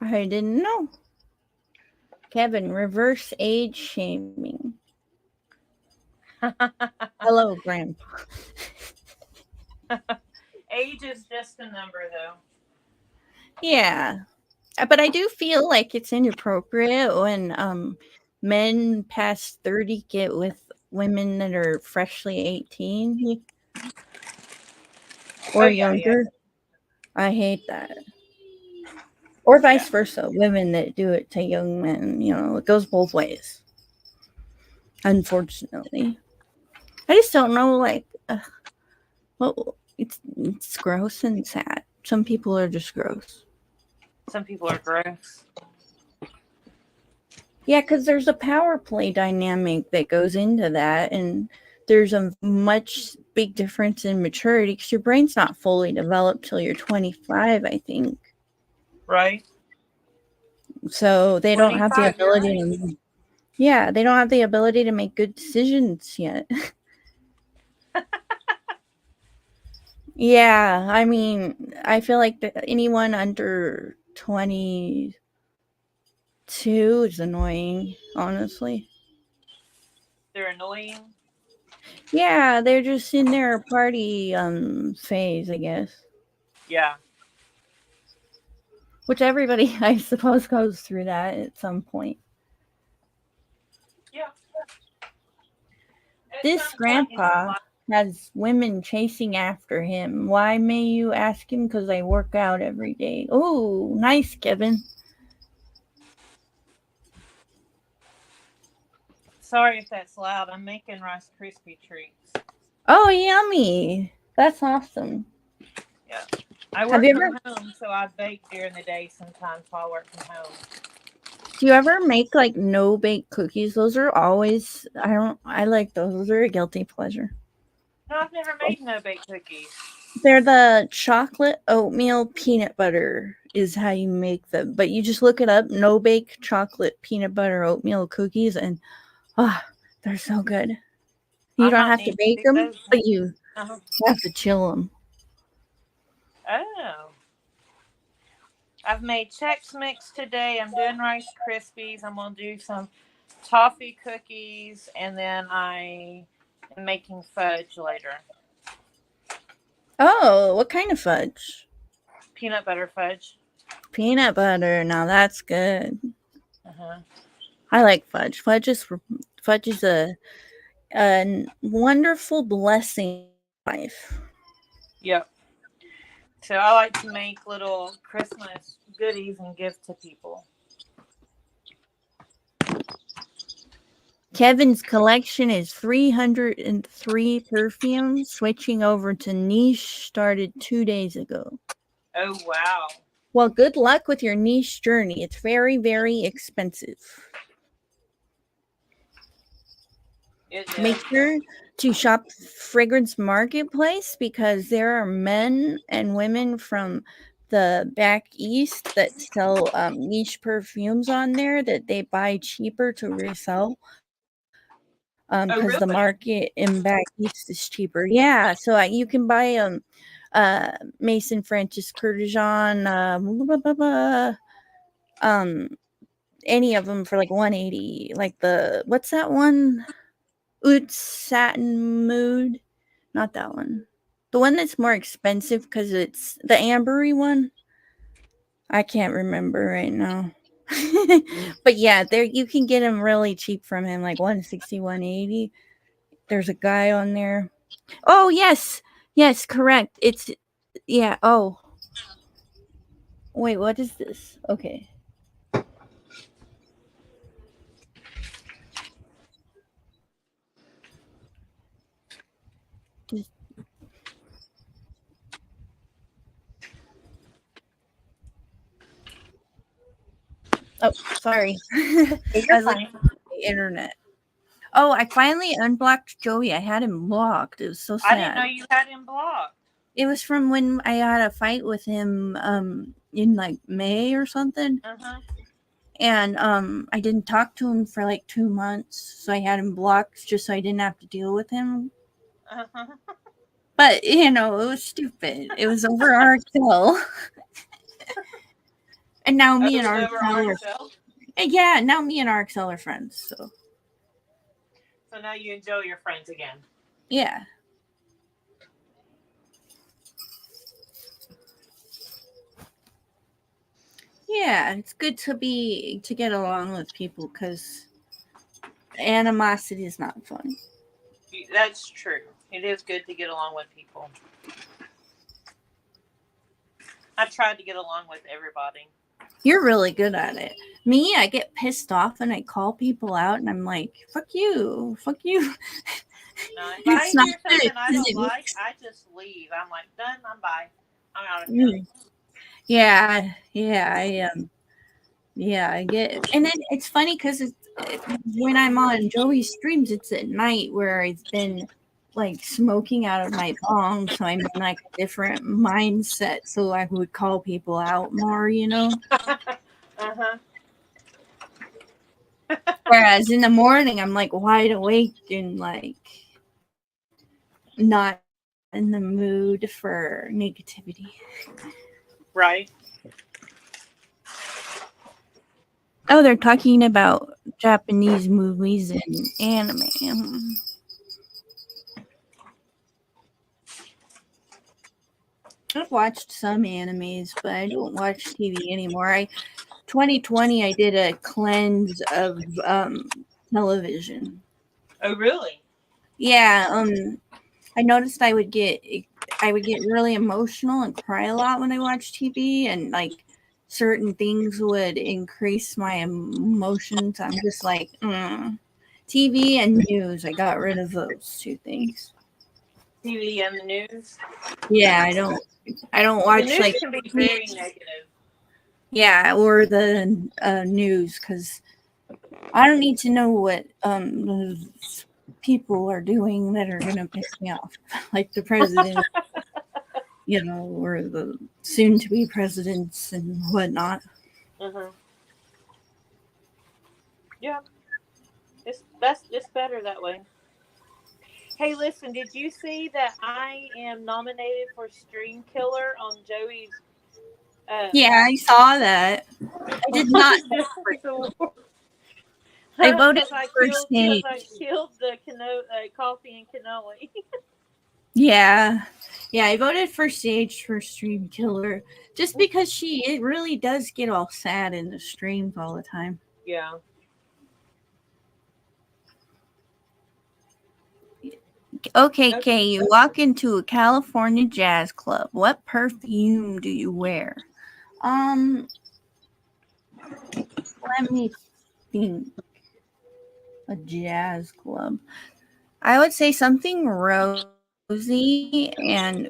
I didn't know. Kevin, reverse age shaming. Hello, Grandpa. Age is just a number, though. Yeah. But I do feel like it's inappropriate when men past 30 get with women that are freshly 18 Oh, or yeah, yeah. younger. I hate that. Or Yeah. vice versa, women that do it to young men. It goes both ways. Unfortunately. I just don't know, like, well, it's gross and sad. Some people are just gross. Some people are gross. Yeah, because there's a power play dynamic that goes into that, and there's a much big difference in maturity because your brain's not fully developed till you're 25, I think. Right? So they don't have the 25, you're ability right. to. Yeah, they don't have the ability to make good decisions yet. Yeah, I mean, I feel like anyone under 22 is annoying, honestly. They're annoying. Yeah, they're just in their party phase, I guess. Yeah. Which everybody, I suppose, goes through that at some point. Yeah. At This some point in your grandpa life. has women chasing after him. Why, may you ask him? Because I work out every day. Oh, nice, Kevin. Sorry if that's loud. I'm making Rice Krispie treats. Oh, yummy. That's awesome. Yeah. I Have work you from ever home, so I bake during the day sometimes while I work from home. do you ever make like no bake cookies? Those are always I like those. Those are a guilty pleasure. No, I've never made no bake cookies. They're the chocolate oatmeal peanut butter is how you make them. But you just look it up, no bake chocolate peanut butter oatmeal cookies, and they're so good. You I don't might have to need to bake do them, those. but you Uh-huh. have to chill them. Oh. I've made Chex Mix today. I'm doing Rice Krispies. I'm going to do some toffee cookies, and then I am making fudge later. Oh, what kind of fudge? Peanut butter fudge. Peanut butter. Now that's good. Uh-huh. I like fudge. Fudge is a wonderful blessing in life. Yep. So I like to make little Christmas goodies and give to people. Kevin's collection is 303 perfumes. Switching over to niche started 2 days ago. Oh, wow. Well, good luck with your niche journey. It's very, very expensive. Make sure to shop Fragrance Marketplace because there are men and women from the back east that sell niche perfumes on there that they buy cheaper to resell. Oh, Because the really? market in back east is cheaper. Yeah, so you can buy Mason Francis Kurkdjian, any of them for like 180. Like what's that one? Oud Satin Mood, not that one. The one that's more expensive because it's the ambery one. I can't remember right now. But yeah, there you can get them really cheap from him, like 160, 180. There's a guy on there. Oh, yes. Yes, correct. Yeah. Oh, wait, what is this? Okay. Just- Oh, sorry. I You're was looking fine. at the internet. Oh, I finally unblocked Joey. I had him blocked. It was so I didn't know sad. you had him blocked. It was from when I had a fight with him in like May or something. Uh-huh. And I didn't talk to him for like 2 months, so I had him blocked just so I didn't have to deal with him. Uh-huh. But it was stupid. It was over RXL. And now me and RXL now me and RXL are friends. So now you and Joey are friends again. Yeah. Yeah, it's good to get along with people because animosity is not fun. That's true. It is good to get along with people. I tried to get along with everybody. You're really good at it. Me, I get pissed off and I call people out and I'm like, fuck you. Fuck you. No, if It's I not hear good. something I don't like, I just leave. I'm like, done. I'm bye. I'm out of here. Yeah, I get, and then it's funny because when I'm on Joey's streams, it's at night where I've been like smoking out of my bong, so I'm in like a different mindset. So I would call people out more, Uh-huh. Whereas in the morning, I'm like wide awake and like not in the mood for negativity. Right. Oh, they're talking about Japanese movies and anime. I've watched some animes, but I don't watch TV anymore. 2020, I did a cleanse of television. Oh, really? Yeah, I noticed I would get really emotional and cry a lot when I watched TV, and like certain things would increase my emotions. I'm just like, TV and news. I got rid of those two things. TV and the news. Yeah, I don't The watch news like can be very negative. yeah, or the news because I don't need to know what the people are doing that are gonna piss me off, like the president, or the soon-to-be presidents and whatnot. Mm-hmm. Yeah, it's better that way. Hey, listen, did you see that I am nominated for Stream Killer on Joey's? Yeah, I saw that. I did not vote for it. I voted Because I for killed the coffee and cannoli. Yeah. Yeah, I voted for Sage for Stream Killer just because it really does get all sad in the streams all the time. Yeah. Okay, Kay, you walk into a California jazz club. What perfume do you wear? Let me think. A jazz club. I would say something rosy and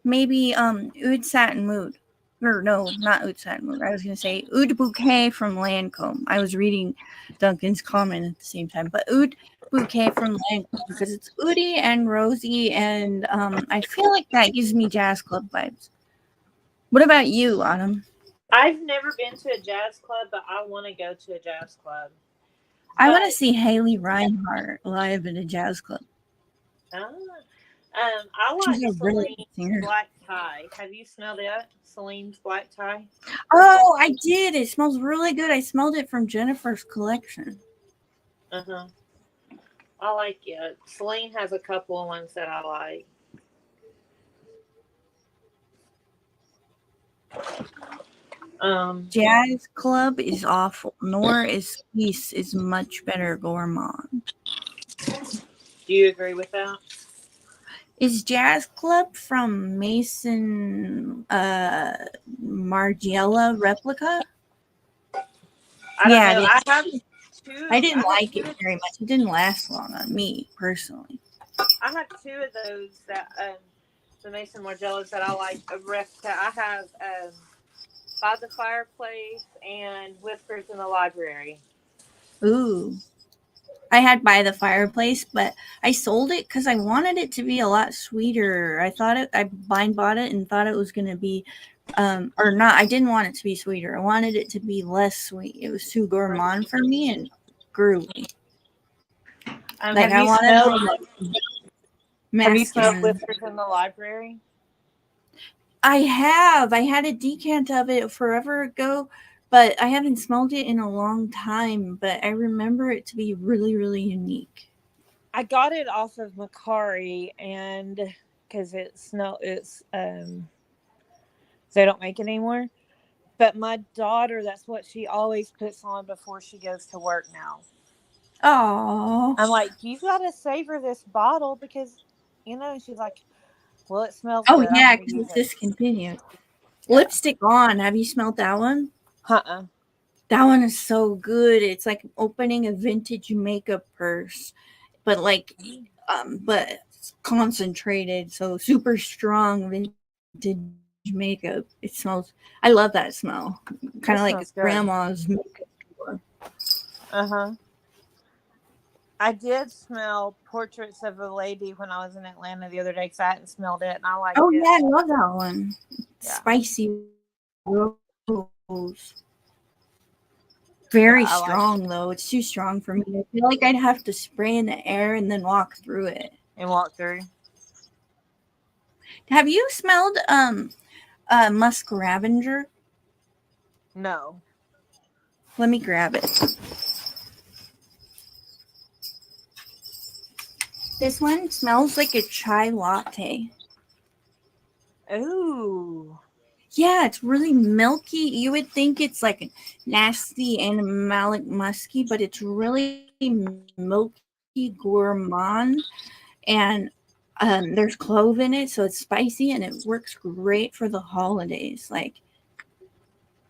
maybe Oud Satin Mood. Or no, not Oud Satin Mood. I was gonna say Oud Bouquet from Lancome. I was reading Duncan's comment at the same time, but Oud Bouquet from Lancome because it's oody and rosy, and I feel like that gives me jazz club vibes. What about you, Autumn? I've never been to a jazz club, but I want to go to a jazz club. I want to see Haley Reinhart live at a jazz club. I like Celine's black tie. Have you smelled it? Celine's black tie? Oh, I did. It smells really good. I smelled it from Jennifer's collection. Uh-huh. I like it. Celine has a couple of ones that I like. Jazz Club is awful, nor is Peace is much better gourmand. Do you agree with that? Is Jazz Club from Mason Margiela replica? I don't know. I have two. I didn't like it very much. It didn't last long on me personally. I have two of those that the Mason Margielas that I like a replica. I have By the Fireplace and Whispers in the Library. Ooh. I had By the Fireplace, but I sold it because I wanted it to be a lot sweeter. I blind bought it and thought it was going to be, or not. I didn't want it to be sweeter. I wanted it to be less sweet. It was too gourmand for me and groovy. Have you smelled Whispers in the Library? I have. I had a decant of it forever ago, but I haven't smelled it in a long time. But I remember it to be really, really unique. I got it off of Macari, and because they don't make it anymore. But my daughter, that's what she always puts on before she goes to work now. Oh, I'm like, you've got to savor this bottle because, she's like, well, it smells good. good. Yeah, because it's discontinued. Yeah. Lipstick On. Have you smelled that one? That one is so good. It's like opening a vintage makeup purse, but but it's concentrated, so super strong vintage makeup. It smells. I love that smell. Kind of like grandma's makeup. I did smell Portraits of a Lady when I was in Atlanta the other day because I hadn't smelled it, and I liked it. Oh, yeah, I love that one. Yeah. Spicy rose. Very strong, though. It's too strong for me. I feel like I'd have to spray in the air and then walk through it. Have you smelled Musk Ravenger? No. Let me grab it. This one smells like a chai latte. Ooh. Yeah, it's really milky. You would think it's like nasty animalic musky, but it's really milky gourmand. And there's clove in it, so it's spicy and it works great for the holidays. Like,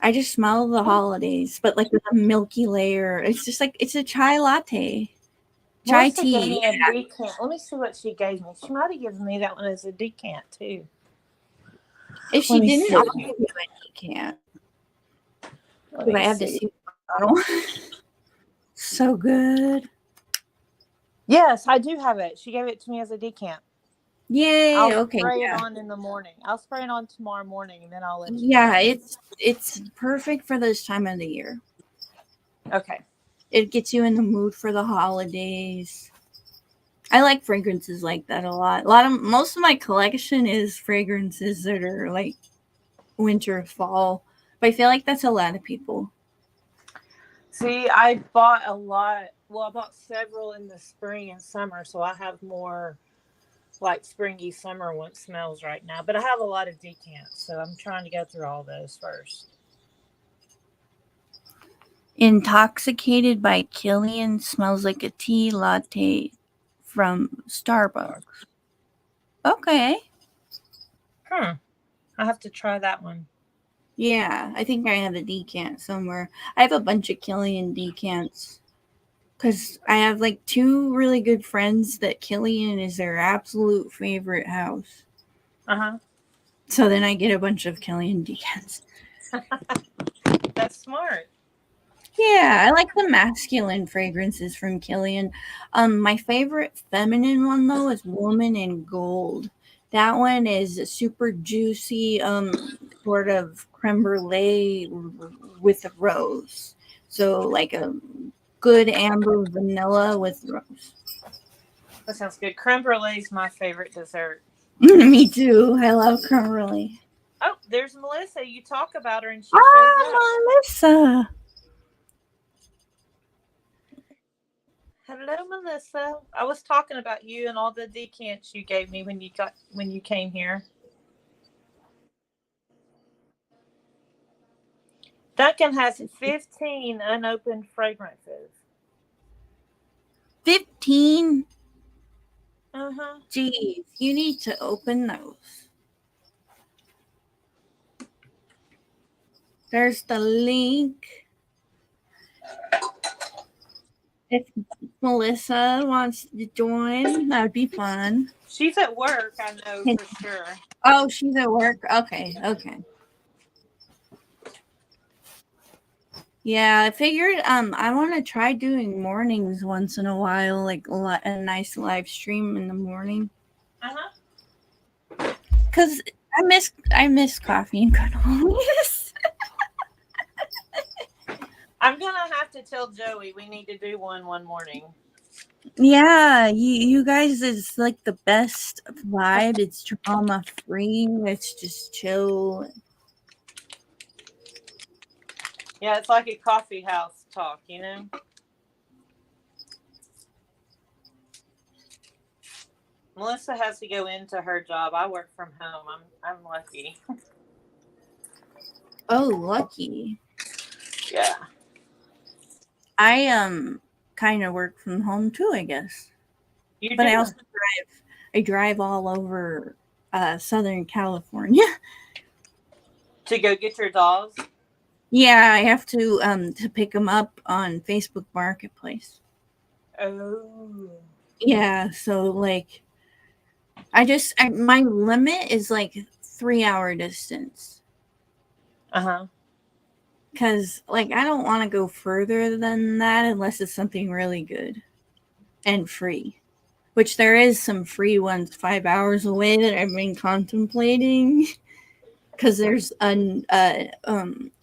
I just smell the holidays, but like with a milky layer. It's just like it's a chai latte. Chai Melissa gave tea. me a decant. Let me see what she gave me. She might have given me that one as a decant too. If she Let me didn't, see. I'll give you a decant. Let Because I me have to see. see the bottle. So good. Yes, I do have it. She gave it to me as a decant. Yay. I'll Okay. spray it Yeah. on in the morning. I'll spray it on tomorrow morning, and then I'll let you Yeah, know. it's perfect for this time of the year. Okay. It gets you in the mood for the holidays. I like fragrances like that a lot. Most of my collection is fragrances that are like winter, fall. But I feel like that's a lot of people. See, I bought a lot. Well, I bought several in the spring and summer, so I have more like springy summer one smells right now. But I have a lot of decants, so I'm trying to go through all those first. Intoxicated by Killian smells like a tea latte from Starbucks. Okay. I have to try that one. Yeah, I think I have a decant somewhere. I have a bunch of Killian decants. Because I have like two really good friends that Killian is their absolute favorite house. So then I get a bunch of Killian decants. That's smart. Yeah, I like the masculine fragrances from Killian. My favorite feminine one though is Woman in Gold. That one is a super juicy, sort of creme brulee with a rose. So like a good amber vanilla with rose. That sounds good. Creme brulee is my favorite dessert. Me too. I love creme brulee. Oh, there's Melissa. You talk about her and she shows up. Melissa. Hello, Melissa. I was talking about you and all the decants you gave me when you came here. Duncan has 15 unopened fragrances. 15? Uh-huh. Geez, you need to open those. There's the link. If Melissa wants to join, that'd be fun. She's at work, I know for sure. Oh, she's at work? Okay. Yeah, I figured I want to try doing mornings once in a while, like a nice live stream in the morning. Uh-huh. Cause I miss coffee and cannolis. I'm gonna have to tell Joey we need to do one morning. Yeah, you guys is like the best vibe. It's drama free. It's just chill. Yeah, it's like a coffee house talk, you know? Melissa has to go into her job. I work from home. I'm lucky. Oh, lucky. Yeah. I kind of work from home too, I guess. You But do? I also drive. I drive all over Southern California. To go get your dogs? Yeah, I have to pick them up on Facebook Marketplace. Oh. Yeah, so like my limit is like 3-hour distance. Uh-huh. Because like I don't want to go further than that unless it's something really good and free. Which there is some free ones 5 hours away that I've been contemplating. Because there's an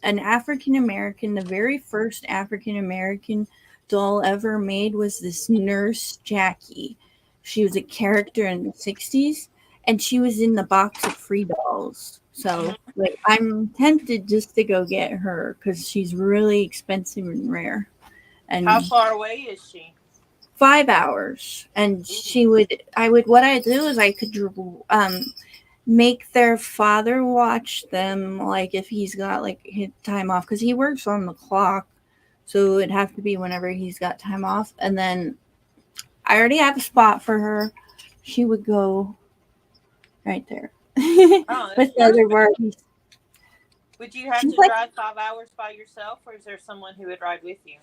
African American, the very first African American doll ever made was this nurse Jackie. She was a character in the 60s, and she was in the box of free dolls. So like I'm tempted just to go get her because she's really expensive and rare. And How far away is she? 5 hours, and what I do is I could make their father watch them, like if he's got like his time off, because he works on the clock, so it'd have to be whenever he's got time off. And then I already have a spot for her. She would go right there. Oh, with the other Barbies. Would you have She's to like, drive 5 hours by yourself, or is there someone who would ride with you?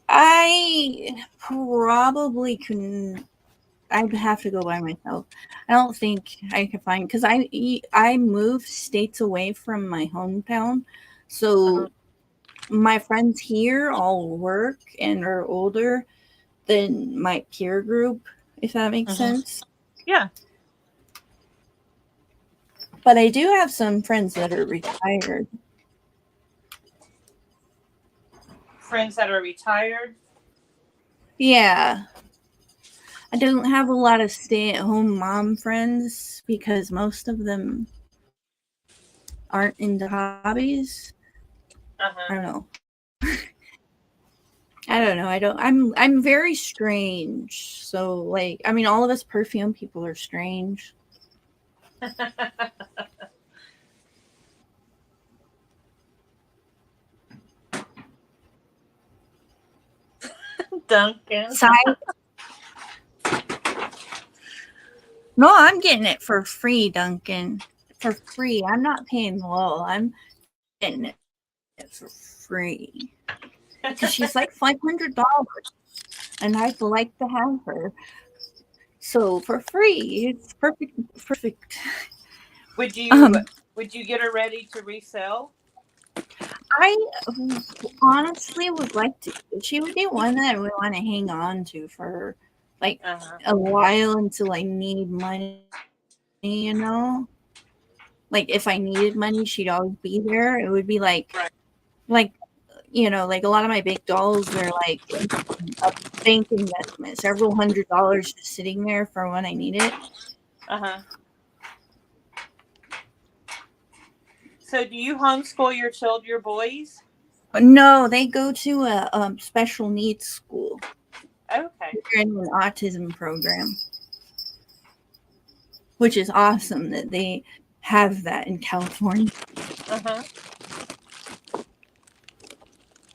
I probably couldn't. I'd have to go by myself. I don't think I could find because I moved states away from my hometown, Uh-huh. so my friends here all work and are older than my peer group, if that makes Uh-huh. sense. Yeah. But I do have some friends that are retired. Friends that are retired. Yeah. I don't have a lot of stay-at-home mom friends because most of them aren't into hobbies. I Uh-huh. don't know. I don't know. I'm very strange. So like I mean all of us perfume people are strange. Duncan. Side No, I'm getting it for free, Duncan. For free. I'm not paying low. I'm getting it for free. Because she's like $500 and I'd like to have her. So for free, it's perfect. Perfect. Would you Um, would you get her ready to resell? I honestly would like to. She would be one that I would want to hang on to for like Uh-huh. a while until I need money. You know, like if I needed money, she'd always be there. It would be Right. like like a lot of my big dolls are like a bank investment, several $100s just sitting there for when I need it. Uh-huh. So do you homeschool your boys? No, they go to a special needs school. Okay. They're in an autism program, which is awesome that they have that in California. Uh-huh.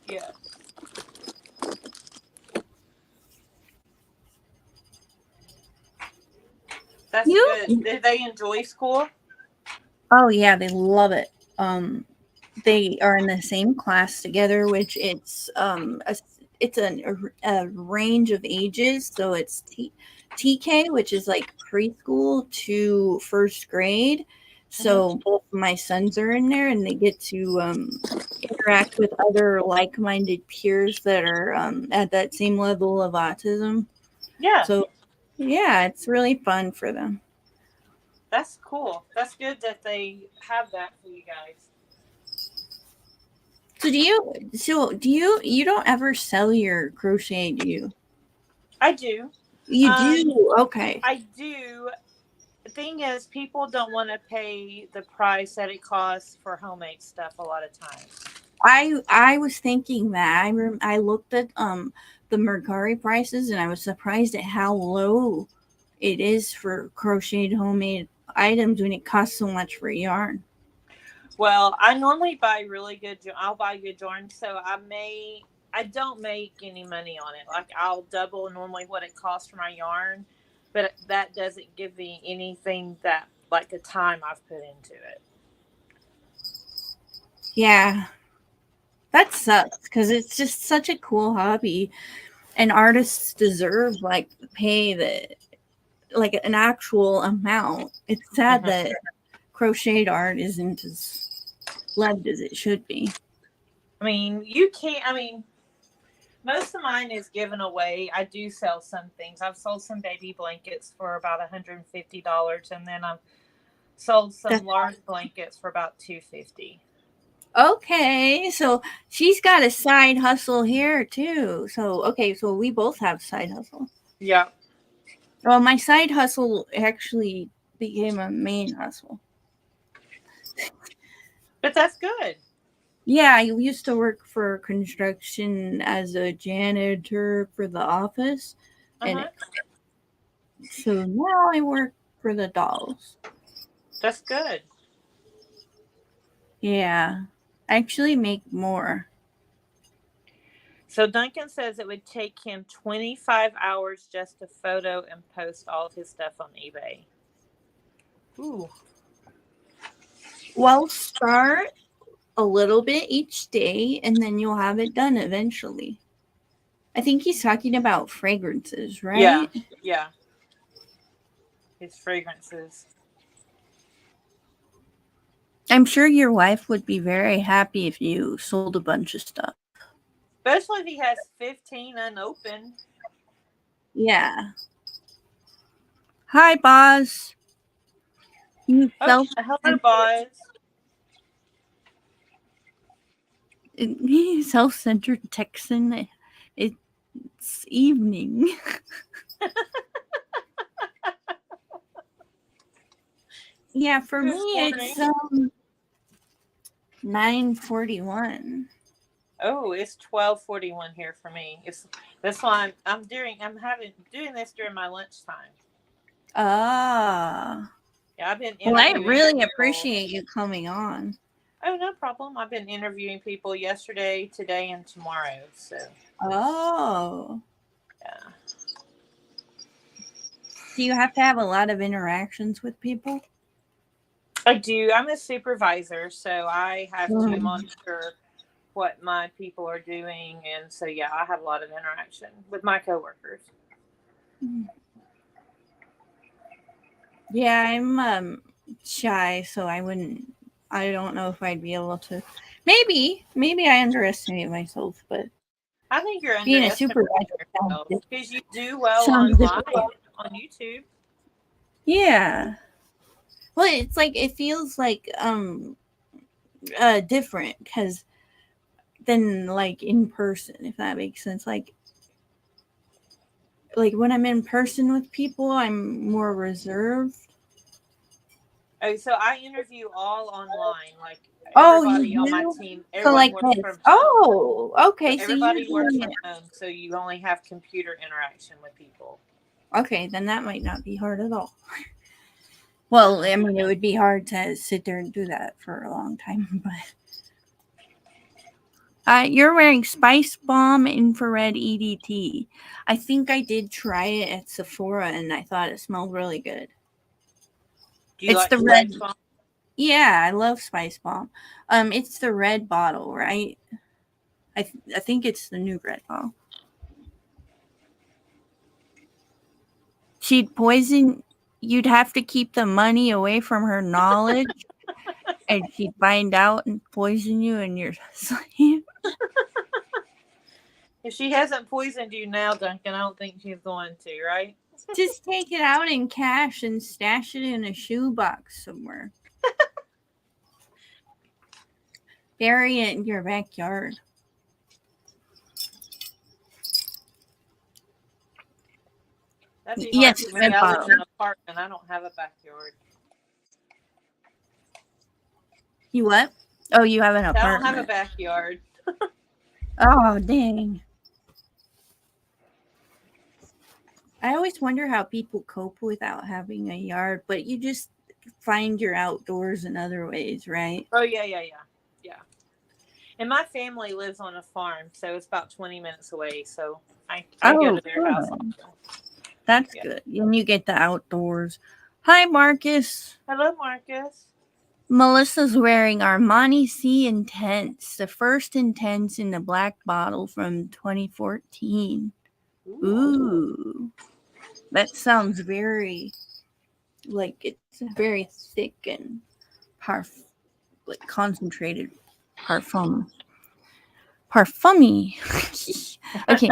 Yeah. That's You? good. Did they enjoy school? Oh yeah, they love it. They are in the same class together, which it's a range of ages. So it's TK, which is like preschool to first grade. Mhm. So both my sons are in there, and they get to interact with other like-minded peers that are at that same level of autism. Yeah, So yeah, it's really fun for them. that's cool. That's good that they have that for you guys. So do you don't ever sell your crochet, do you? I do. You Um, do? Okay. I do. The thing is, people don't want to pay the price that it costs for homemade stuff a lot of times. I was thinking that. I looked at the Mercari prices and I was surprised at how low it is for crocheted homemade items when it costs so much for yarn. Well, I normally buy really good. I'll buy good yarn, so I don't make any money on it. Like I'll double normally what it costs for my yarn, but that doesn't give me anything that like the time I've put into it. Yeah, that sucks because it's just such a cool hobby, and artists deserve like pay the like an actual amount. It's sad Mhm. that crocheted art isn't as loved as it should be. I mean, you can't. I mean, most of mine is given away. I do sell some things. I've sold some baby blankets for about $150, and then I've sold some That's large blankets for about $250. okay. So she's got a side hustle here too. So okay, so we both have side hustle. Yeah, Well, my side hustle actually became a main hustle. but that's good. Yeah, I used to work for construction as a janitor for the office, Uh and huh. so now I work for the dolls. That's good. Yeah, I actually make more. So Duncan says it would take him 25 hours just to photo and post all of his stuff on eBay. Ooh. Well, start a little bit each day, and then you'll have it done eventually. I think he's talking about fragrances, right? Yeah. His fragrances. I'm sure your wife would be very happy if you sold a bunch of stuff. Especially if he has 15 unopened. Yeah. Hi, Boz. You Hello, boys. self-centered Texan. It's evening. Yeah, for me it's 9:41. Oh, it's 12:41 here for me. That's why I'm doing this during my lunchtime. Ah. Yeah, I've been Well, I interviewing really people. appreciate you coming on. Oh, no problem. I've been interviewing people yesterday, today, and tomorrow. So. Oh. Yeah. Do you have to have a lot of interactions with people? I do. I'm a supervisor, so I have to monitor what my people are doing, and so yeah, I have a lot of interaction with my coworkers. Yeah, I'm shy, so I don't know if I'd be able to. Maybe I underestimate myself, but I think you're being a underestimating supervisor yourself because you do well sounds online difficult. on YouTube. Yeah. Well, it's like it feels like different because than like in person, if that makes sense. Like when I'm in person with people, I'm more reserved. Oh, so I interview all online, like Everybody on my team. So Everyone like works this. from home. Oh, okay. So So everybody works from home, so you only have computer interaction with people. Okay, then that might not be hard at all. Well, I mean, it would be hard to sit there and do that for a long time, but you're wearing Spice Bomb Infrared EDT. I think I did try it at Sephora, and I thought it smelled really good. Do you It's like the red. Spice Bomb? Yeah, I love Spice Bomb. It's the red bottle, right? I think it's the new red bottle. She'd poison. You'd have to keep the money away from her knowledge, and she'd find out and poison you in your sleep. If she hasn't poisoned you now, Duncan, I don't think she's going to, right? Just take it out in cash and stash it in a shoebox somewhere. Bury it in your backyard. That'd be hard for me. I live in an apartment. I don't have a backyard. You what? Oh, you have an apartment. I don't have a backyard. Oh, dang. I always wonder how people cope without having a yard, but you just find your outdoors in other ways, right? Oh, yeah. And my family lives on a farm, so it's about 20 minutes away, so I go to their house often. That's good. And you get the outdoors. Hi, Marcus. Hello, Marcus. Melissa's wearing Armani C Intense, the first Intense in the black bottle from 2014. Ooh. That sounds very, like, it's very thick and concentrated parfum. Parfummy. Okay.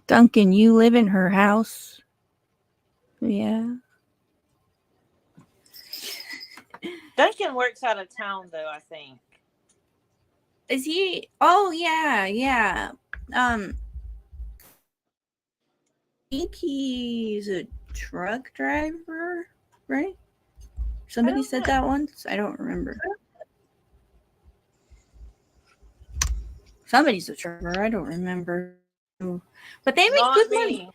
Duncan, you live in her house? Yeah. Duncan works out of town, though, I think. Is he? Oh, yeah. I think he's a truck driver, right? Somebody said that once. I don't remember. Somebody's a truck driver. I don't remember. But they make good money.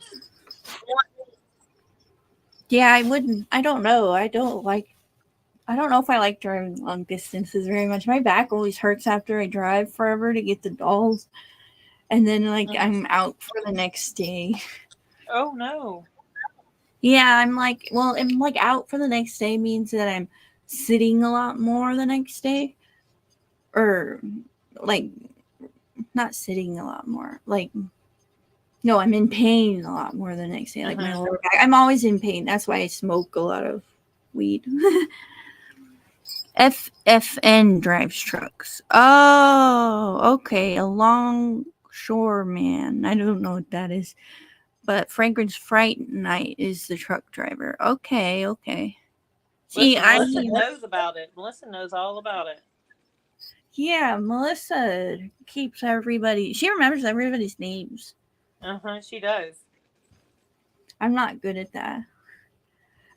Yeah, I wouldn't. I don't know. I don't know if I like driving long distances very much. My back always hurts after I drive forever to get the dolls. And then I'm out for the next day. Oh no. Yeah, I'm like out for the next day means that I'm sitting a lot more the next day. Or like not sitting a lot more. Like no, I'm in pain a lot more the next day. Like my Mm-hmm. lower back. I'm always in pain. That's why I smoke a lot of weed. FFN drives trucks. Oh, okay. A longshore man. I don't know what that is. But Fragrance Fright Night is the truck driver. Okay, okay. See, Listen, Melissa knows about it. Melissa knows all about it. yeah, Melissa keeps everybody. She remembers everybody's names. She does. I'm not good at that.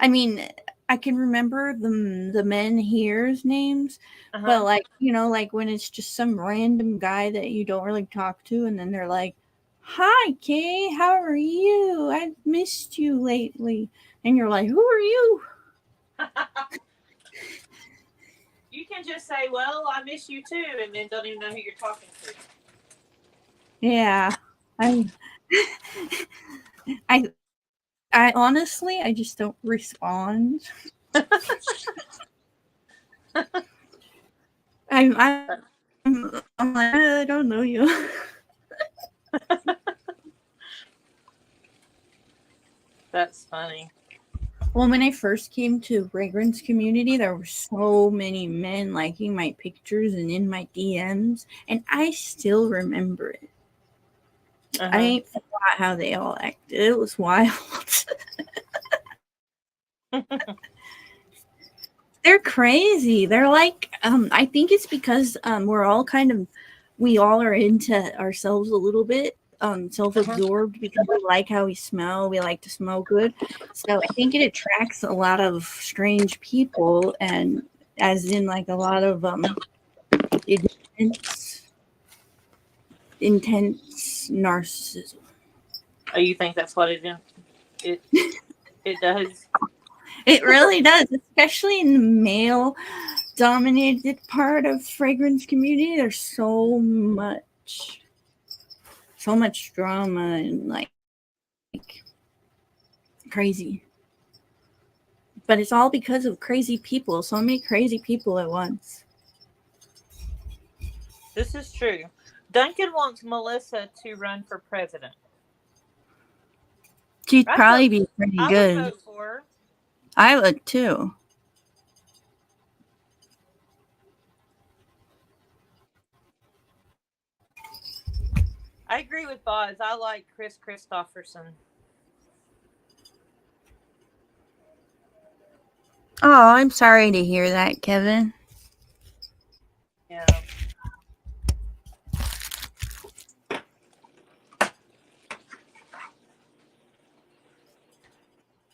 I mean, I can remember the men here's names, but Uh-huh. like like when it's just some random guy that you don't really talk to, and then they're like, "Hi, Kay, how are you? I've missed you lately," and you're like, "Who are you?" You can just say, "Well, I miss you too," and then don't even know who you're talking to. Yeah, I, I, I honestly, I just don't respond. I'm like, I don't know you. That's funny. Well, when I first came to Fragrance Community, there were so many men liking my pictures and in my DMs, and I still remember it. I Uh-huh. ain't forgot how they all acted. It was wild. They're crazy. They're like, I think it's because we're all we all are into ourselves a little bit, Uh-huh. self-absorbed because we like how we smell. We like to smell good, so I think it attracts a lot of strange people, and as in like a lot of intense, intense narcissism. Oh, you think that's what it it does? It really does, especially in the male dominated part of fragrance community. There's so much drama and like crazy. But it's all because of crazy people. So many crazy people at once. This is true. Duncan wants Melissa to run for president. She'd I'd probably vote. be pretty I would good. vote for her. I would too. I agree with Boz. I like Chris Christopherson. Oh, I'm sorry to hear that, Kevin. Yeah.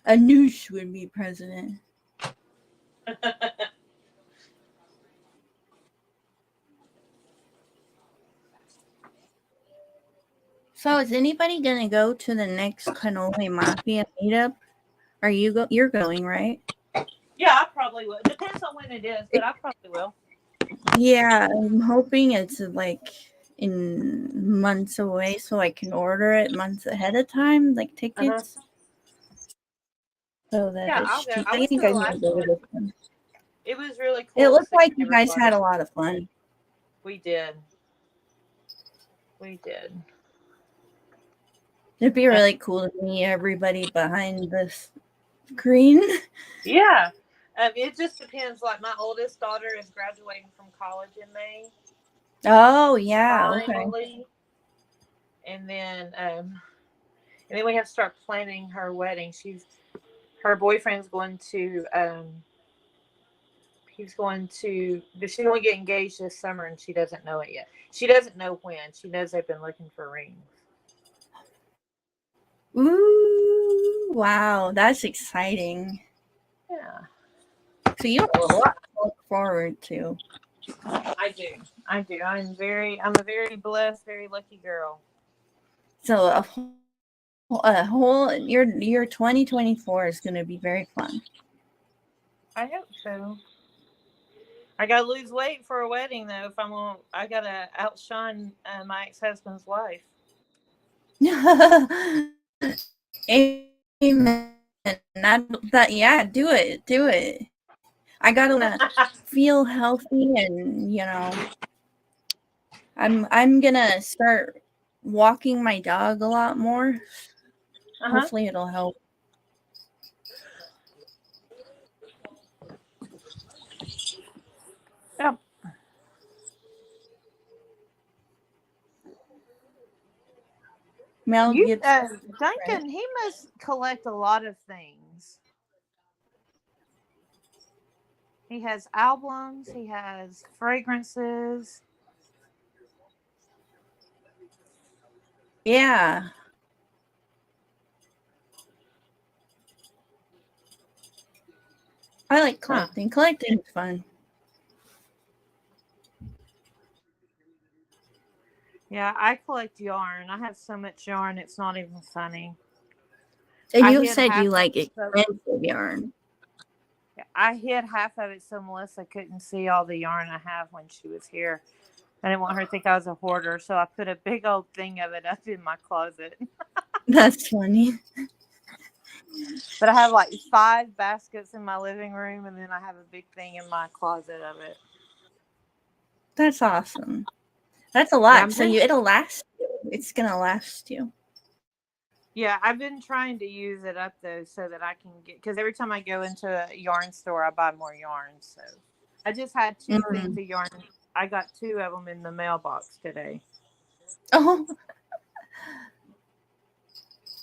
Anoush would be president. So is anybody gonna go to the next Cannoli Mafia meetup? You're going, right? Yeah, I probably will. Depends on when it is, but I probably will. Yeah, I'm hoping it's like in months away so I can order it months ahead of time, like Uh-huh. tickets, so that Yeah, it's I'll go. cheap. I I went to think the I'm gonna last go to one. this one. It was really It cool to looked see like you guys everybody. had a lot of fun. We did. We did. It'd be really cool to meet everybody behind the screen. Yeah. It just depends. Like my oldest daughter is graduating from college in May, Oh yeah, okay. finally, and then we have to start planning her wedding. Her boyfriend's going to he's going to she's going to get engaged this summer, and she doesn't know it yet. She doesn't know when. She knows they've been looking for rings. Ooh, wow, that's exciting. Yeah, So you have a lot to look forward to. I do. I do. I'm a very blessed, very lucky girl. So a whole your 2024 is going to be very fun. I hope so. I gotta lose weight for a wedding though. If I'm on, I gotta outshine my ex-husband's wife. Amen. Yeah, do it. I gotta feel healthy, and I'm gonna start walking my dog a lot more. Hopefully, it'll help. Yep. Mel Gibson. Duncan, he must collect a lot of things. He has albums, he has fragrances. Yeah. I like collecting. Collecting's fun. Yeah, I collect yarn. I have so much yarn, it's not even funny. And you said you like expensive yarn. I hid half of it so Melissa couldn't see all the yarn I have when she was here. I didn't want her to think I was a hoarder, so I put a big old thing of it up in my closet. That's funny. But I have like 5 baskets in my living room, and then I have a big thing in my closet of it. That's awesome. That's a lot. So it'll last you. It's going to last you. Yeah, I've been trying to use it up though so that I can get, because every time I go into a yarn store, I buy more yarn. So I just had 2 things of yarn. I got 2 of them in the mailbox today. Oh.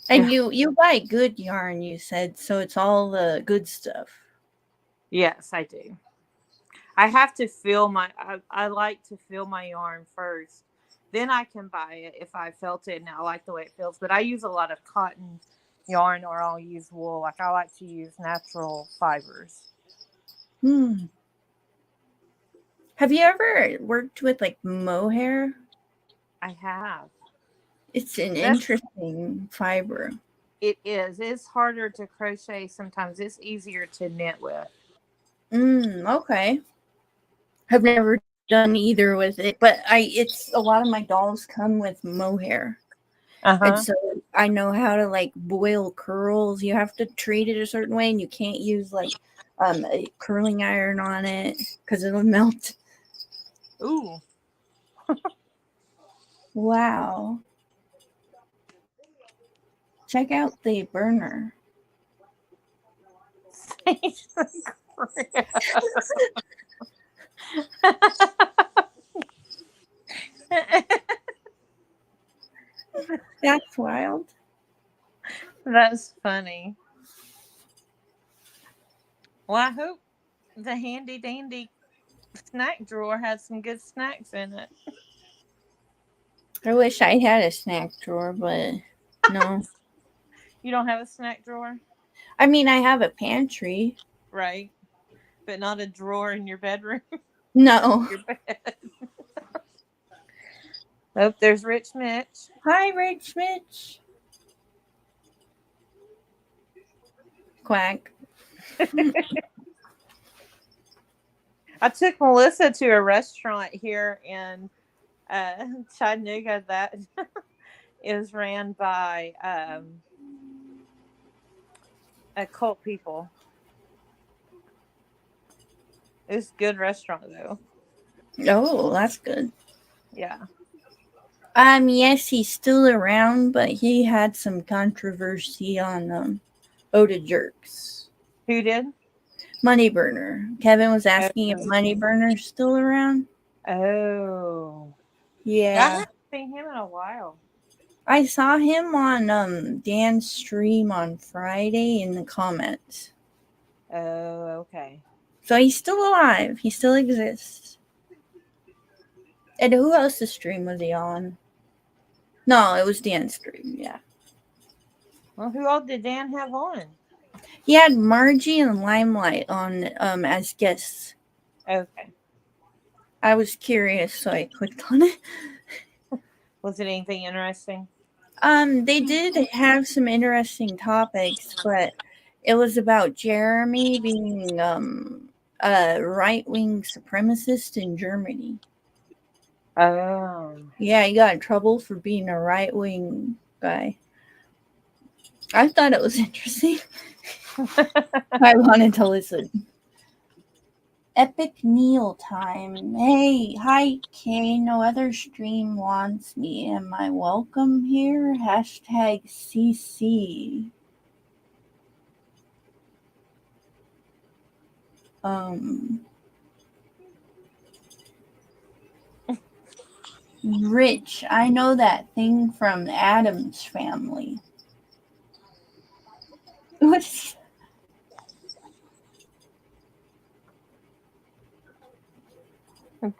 And you buy good yarn, you said, so it's all the good stuff. Yes, I do. I have to feel I like to feel my yarn first. Then I can buy it if I felt it and I like the way it feels. But I use a lot of cotton yarn, or I'll use wool. Like I like to use natural fibers. Have you ever worked with like mohair? I have. It's an interesting fiber. It is. It's harder to crochet sometimes. It's easier to knit with. Okay. I've never done either with it, but it's a lot of my dolls come with mohair. And so I know how to like boil curls. You have to treat it a certain way, and you can't use like a curling iron on it because it'll melt. Ooh. Wow. Check out the burner. That's wild. That's funny. Well, I hope the handy dandy snack drawer has some good snacks in it. I wish I had a snack drawer, but no. You don't have a snack drawer? I mean, I have a pantry. Right. But not a drawer in your bedroom? No. Your bed. Oh, there's Rich Mitch. Hi, Rich Mitch. Quack. I took Melissa to a restaurant here in Chattanooga that is ran by occult people. It's a good restaurant though. Oh, that's good. Yeah. Yes, he's still around, but he had some controversy on Oda Jerks. Who did? Moneyburner. Kevin was asking if Moneyburner's still around. Oh. Yeah. I haven't seen him in a while. I saw him on Dan's stream on Friday in the comments. Oh, okay. So he's still alive. He still exists. And who else's stream was he on? No, it was Dan's stream, yeah. Well, who all did Dan have on? He had Margie and Limelight on as guests. Okay. I was curious, so I clicked on it. Was it anything interesting? They did have some interesting topics, but it was about Jeremy being a right-wing supremacist in Germany. Oh. Yeah, he got in trouble for being a right-wing guy. I thought it was interesting. I wanted to listen. Epic Neil time. Hey, hi Kay. No other stream wants me. Am I welcome here? Hashtag CC. Rich. I know that thing from the Addams Family. What's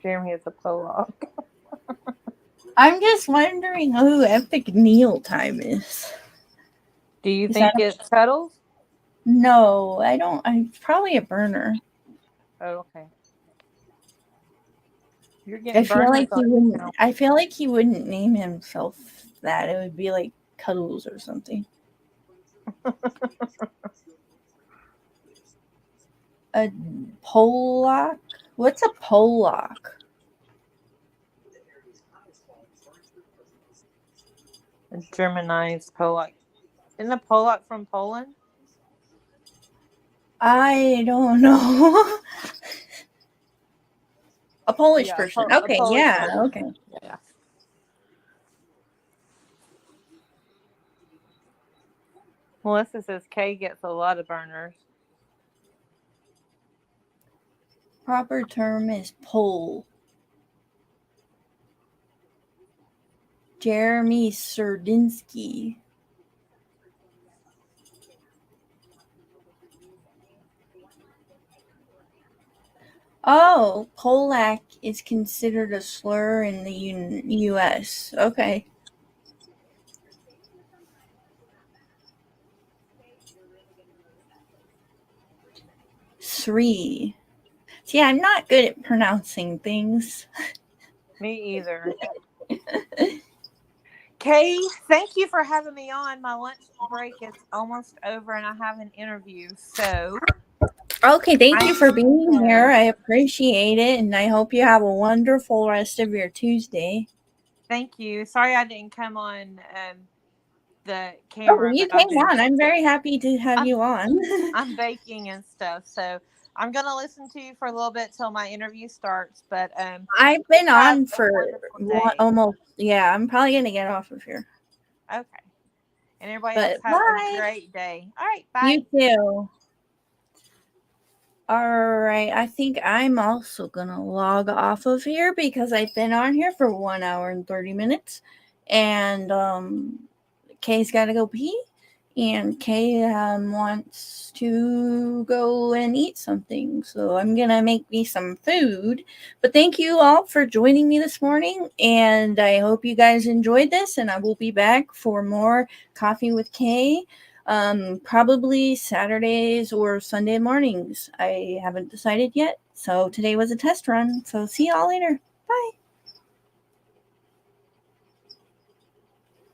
Jeremy is a Pollock. I'm just wondering who Epic Neil time is. Do you think it's Cuddles? No, I don't. I'm probably a burner. Oh, okay. You're getting I feel like he wouldn't. now. I feel like he wouldn't name himself that. It would be like Cuddles or something. A Pollock? What's a Pollock? A Germanized Pollock. Isn't a Pollock from Poland? I don't know. A Polish person. Okay, Polish yeah, person. okay. Yeah. Melissa says Kay gets a lot of burners. Proper term is Pole. Jeremy Serdinsky. Oh, Polak is considered a slur in the U.S. Okay. Three. See, I'm not good at pronouncing things. Me either. Kay, thank you for having me on. My lunch break is almost over and I have an interview. So Okay, thank you for being here. I appreciate it, and I hope you have a wonderful rest of your Tuesday. Thank you. Sorry I didn't come on the camera. Oh, you came on. I'm very happy to have you on. I'm baking and stuff, so I'm gonna listen to you for a little bit till my interview starts. But I've been on for almost. Yeah, I'm probably gonna get off of here. Okay. And everybody else have a great day. All right, bye. You too. All right, I think I'm also gonna log off of here because I've been on here for 1 hour and 30 minutes, and Kay's got to go pee, and Kay wants to go and eat something, so I'm gonna make me some food. But thank you all for joining me this morning, and I hope you guys enjoyed this, and I will be back for more Coffee with Kay. Probably Saturdays or Sunday mornings. I haven't decided yet. So today was a test run. So see y'all later. Bye.